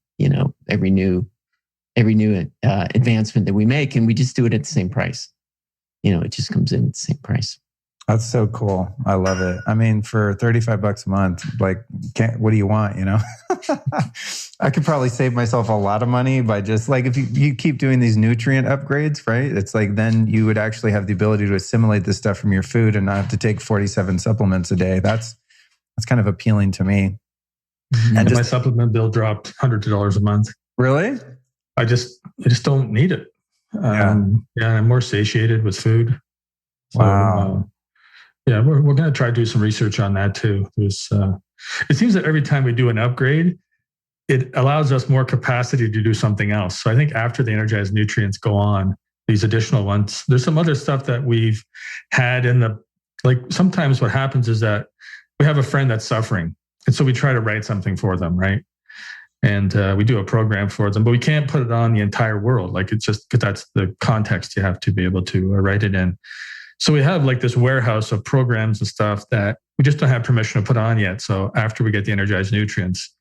every new advancement that we make. And we just do it at the same price. It just comes in at the same price. That's so cool. I love it. I mean, for $35 a month, what do you want? I could probably save myself a lot of money by just if you keep doing these nutrient upgrades, right? It's then you would actually have the ability to assimilate this stuff from your food and not have to take 47 supplements a day. That's kind of appealing to me. And my supplement bill dropped hundreds of dollars a month. Really? I just don't need it. I'm more satiated with food. So, wow. We're going to try to do some research on that too. It seems that every time we do an upgrade, it allows us more capacity to do something else. So I think after the energized nutrients go on, these additional ones, there's some other stuff that we've had sometimes what happens is that we have a friend that's suffering. And so we try to write something for them, right? And we do a program for them, but we can't put it on the entire world. It's just because that's the context you have to be able to write it in. So we have this warehouse of programs and stuff that we just don't have permission to put on yet. So after we get the energized nutrients,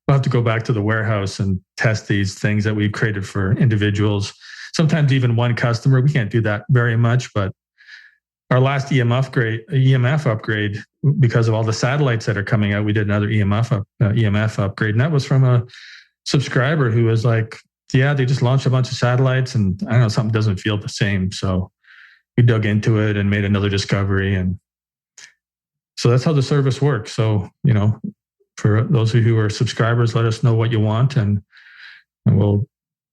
we'll have to go back to the warehouse and test these things that we've created for individuals. Sometimes even one customer. We can't do that very much, but our last EMF upgrade, because of all the satellites that are coming out, we did another EMF upgrade. And that was from a subscriber who was they just launched a bunch of satellites and I don't know, something doesn't feel the same. So we dug into it and made another discovery. And so that's how the service works. So, for those of you who are subscribers, let us know what you want and we'll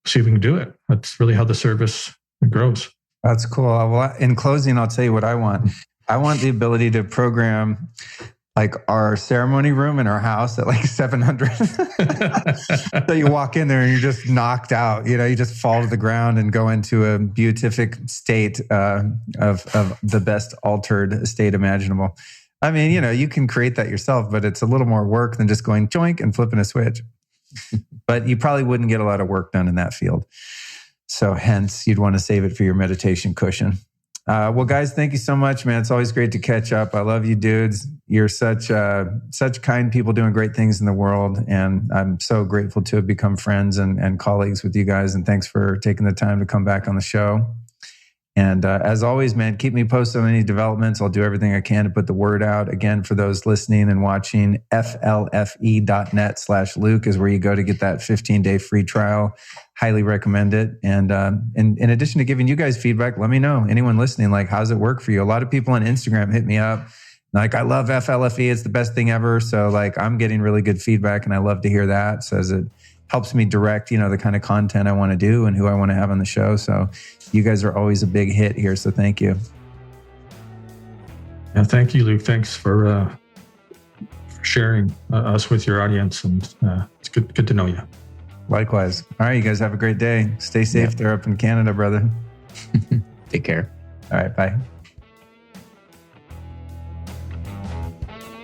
see if we can do it. That's really how the service grows. That's cool. Well, in closing, I'll tell you what I want. I want the ability to program our ceremony room in our house at 700. So you walk in there and you're just knocked out. You just fall to the ground and go into a beatific state of the best altered state imaginable. I mean, you can create that yourself, but it's a little more work than just going joink and flipping a switch. But you probably wouldn't get a lot of work done in that field. So hence, you'd want to save it for your meditation cushion. Well, guys, thank you so much, man. It's always great to catch up. I love you dudes. You're such kind people doing great things in the world. And I'm so grateful to have become friends and colleagues with you guys. And thanks for taking the time to come back on the show. And as always, man, keep me posted on any developments. I'll do everything I can to put the word out. Again, for those listening and watching, FLFE.net/Luke is where you go to get that 15-day free trial. Highly recommend it. And in addition to giving you guys feedback, let me know, anyone listening, how's it work for you? A lot of people on Instagram hit me up. I love FLFE. It's the best thing ever. So I'm getting really good feedback and I love to hear that. So it helps me direct, the kind of content I want to do and who I want to have on the show. So you guys are always a big hit here. So thank you. Yeah, thank you, Luke. Thanks for sharing us with your audience. And it's good to know you. Likewise. All right, you guys have a great day. Stay safe there up in Canada, brother. Take care. All right, bye.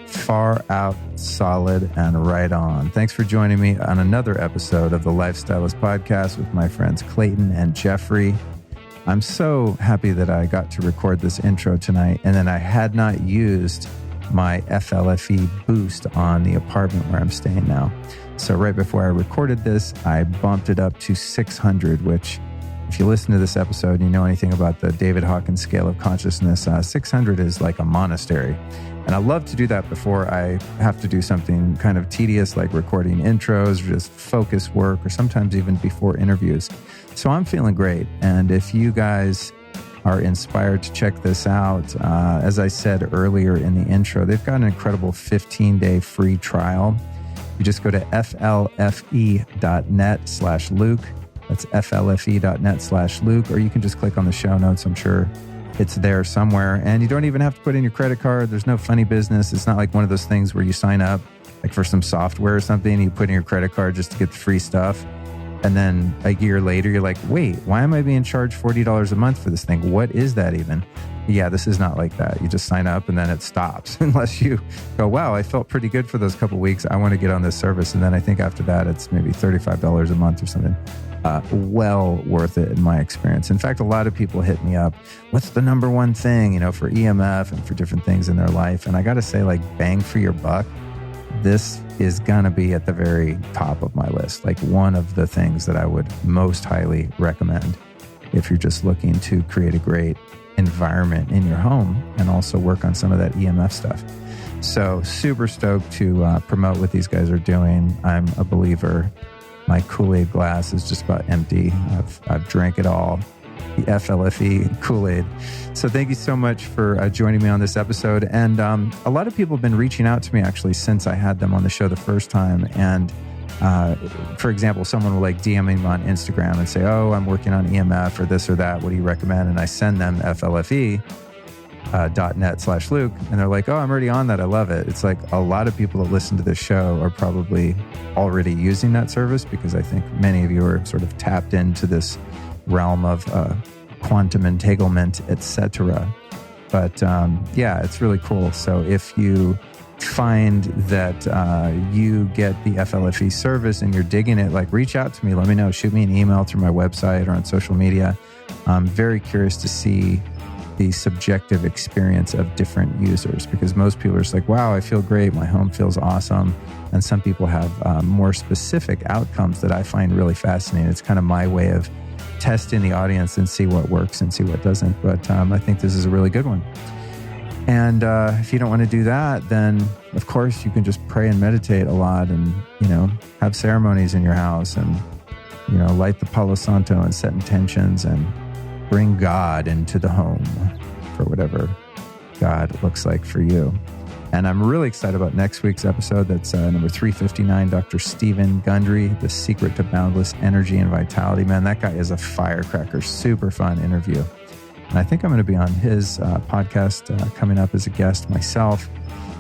Far out, solid, and right on. Thanks for joining me on another episode of the Lifestylist Podcast with my friends Clayten and Jeffrey. I'm so happy that I got to record this intro tonight, and then I had not used my FLFE boost on the apartment where I'm staying now. So right before I recorded this, I bumped it up to 600, which if you listen to this episode and you know anything about the David Hawkins scale of consciousness, 600 is like a monastery. And I love to do that before I have to do something kind of tedious like recording intros, or just focus work, or sometimes even before interviews. So I'm feeling great. And if you guys are inspired to check this out, as I said earlier in the intro, they've got an incredible 15-day free trial. You just go to FLFE.net/Luke. That's FLFE.net/Luke, or you can just click on the show notes. I'm sure it's there somewhere. And you don't even have to put in your credit card. There's no funny business. It's not like one of those things where you sign up for some software or something, and you put in your credit card just to get the free stuff. And then a year later, you're like, wait, why am I being charged $40 a month for this thing? What is that even? Yeah, this is not like that. You just sign up and then it stops unless you go, wow, I felt pretty good for those couple of weeks. I want to get on this service. And then I think after that, it's maybe $35 a month or something. Well worth it in my experience. In fact, a lot of people hit me up. What's the number one thing, for EMF and for different things in their life? And I got to say, like, bang for your buck, this is going to be at the very top of my list. Like one of the things that I would most highly recommend if you're just looking to create a great environment in your home and also work on some of that EMF stuff. So super stoked to promote what these guys are doing. I'm a believer. My Kool-Aid glass is just about empty. I've drank it all. The FLFE Kool-Aid. So thank you so much for joining me on this episode. And a lot of people have been reaching out to me actually since I had them on the show the first time. And for example, someone will like DM me on Instagram and say, oh, I'm working on EMF or this or that. What do you recommend? And I send them FLFE.net/Luke. And they're like, oh, I'm already on that. I love it. It's like a lot of people that listen to this show are probably already using that service because I think many of you are sort of tapped into this realm of quantum entanglement, etc. But yeah, it's really cool. So if you find that you get the FLFE service and you're digging it, like reach out to me, let me know, shoot me an email through my website or on social media. I'm very curious to see the subjective experience of different users because most people are just like, wow, I feel great. My home feels awesome. And some people have more specific outcomes that I find really fascinating. It's kind of my way of testing the audience and see what works and see what doesn't. But I think this is a really good one. And if you don't want to do that, then of course you can just pray and meditate a lot and, have ceremonies in your house and, light the Palo Santo and set intentions and bring God into the home for whatever God looks like for you. And I'm really excited about next week's episode. That's number 359, Dr. Stephen Gundry, The Secret to Boundless Energy and Vitality. Man, that guy is a firecracker. Super fun interview. And I think I'm going to be on his podcast coming up as a guest myself.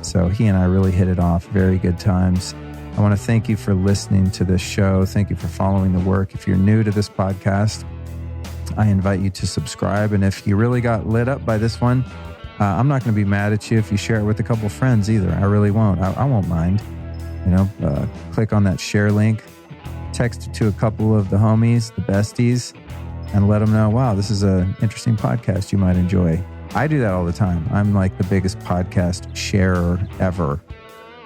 So he and I really hit it off. Very good times. I want to thank you for listening to this show. Thank you for following the work. If you're new to this podcast, I invite you to subscribe. And if you really got lit up by this one, I'm not going to be mad at you if you share it with a couple friends either. I really won't. I won't mind. Click on that share link, text it to a couple of the homies, the besties, and let them know, wow, this is an interesting podcast you might enjoy. I do that all the time. I'm like the biggest podcast sharer ever.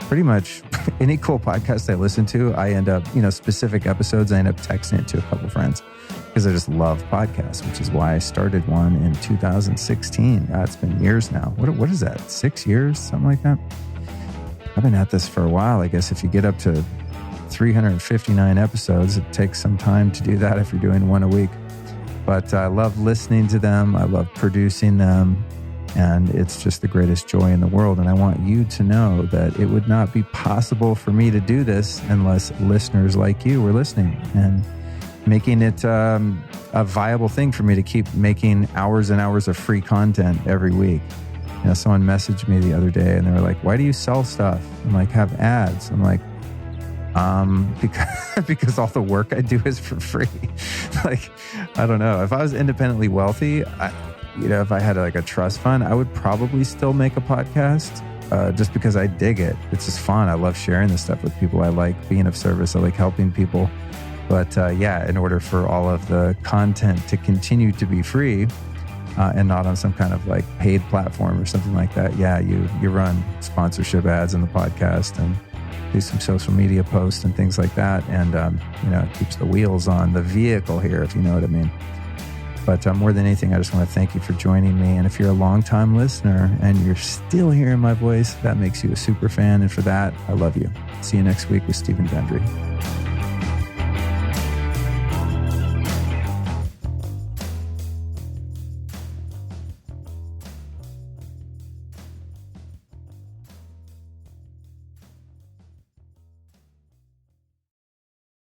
Pretty much any cool podcast I listen to, I end up, specific episodes, I end up texting it to a couple friends because I just love podcasts, which is why I started one in 2016. God, it's been years now. What is that? 6 years? Something like that? I've been at this for a while. I guess if you get up to 359 episodes, it takes some time to do that if you're doing one a week. But I love listening to them. I love producing them. And it's just the greatest joy in the world. And I want you to know that it would not be possible for me to do this unless listeners like you were listening and making it a viable thing for me to keep making hours and hours of free content every week. Someone messaged me the other day and they were like, why do you sell stuff? I'm like, have ads. I'm like, because all the work I do is for free. Like, I don't know. If I was independently wealthy, if I had like a trust fund, I would probably still make a podcast just because I dig it. It's just fun. I love sharing this stuff with people. I like being of service. I like helping people. But in order for all of the content to continue to be free and not on some kind of like paid platform or something like that, you run sponsorship ads in the podcast and do some social media posts and things like that. And, it keeps the wheels on the vehicle here, if you know what I mean. But more than anything, I just want to thank you for joining me. And if you're a longtime listener and you're still hearing my voice, that makes you a super fan. And for that, I love you. See you next week with Stephen Gundry.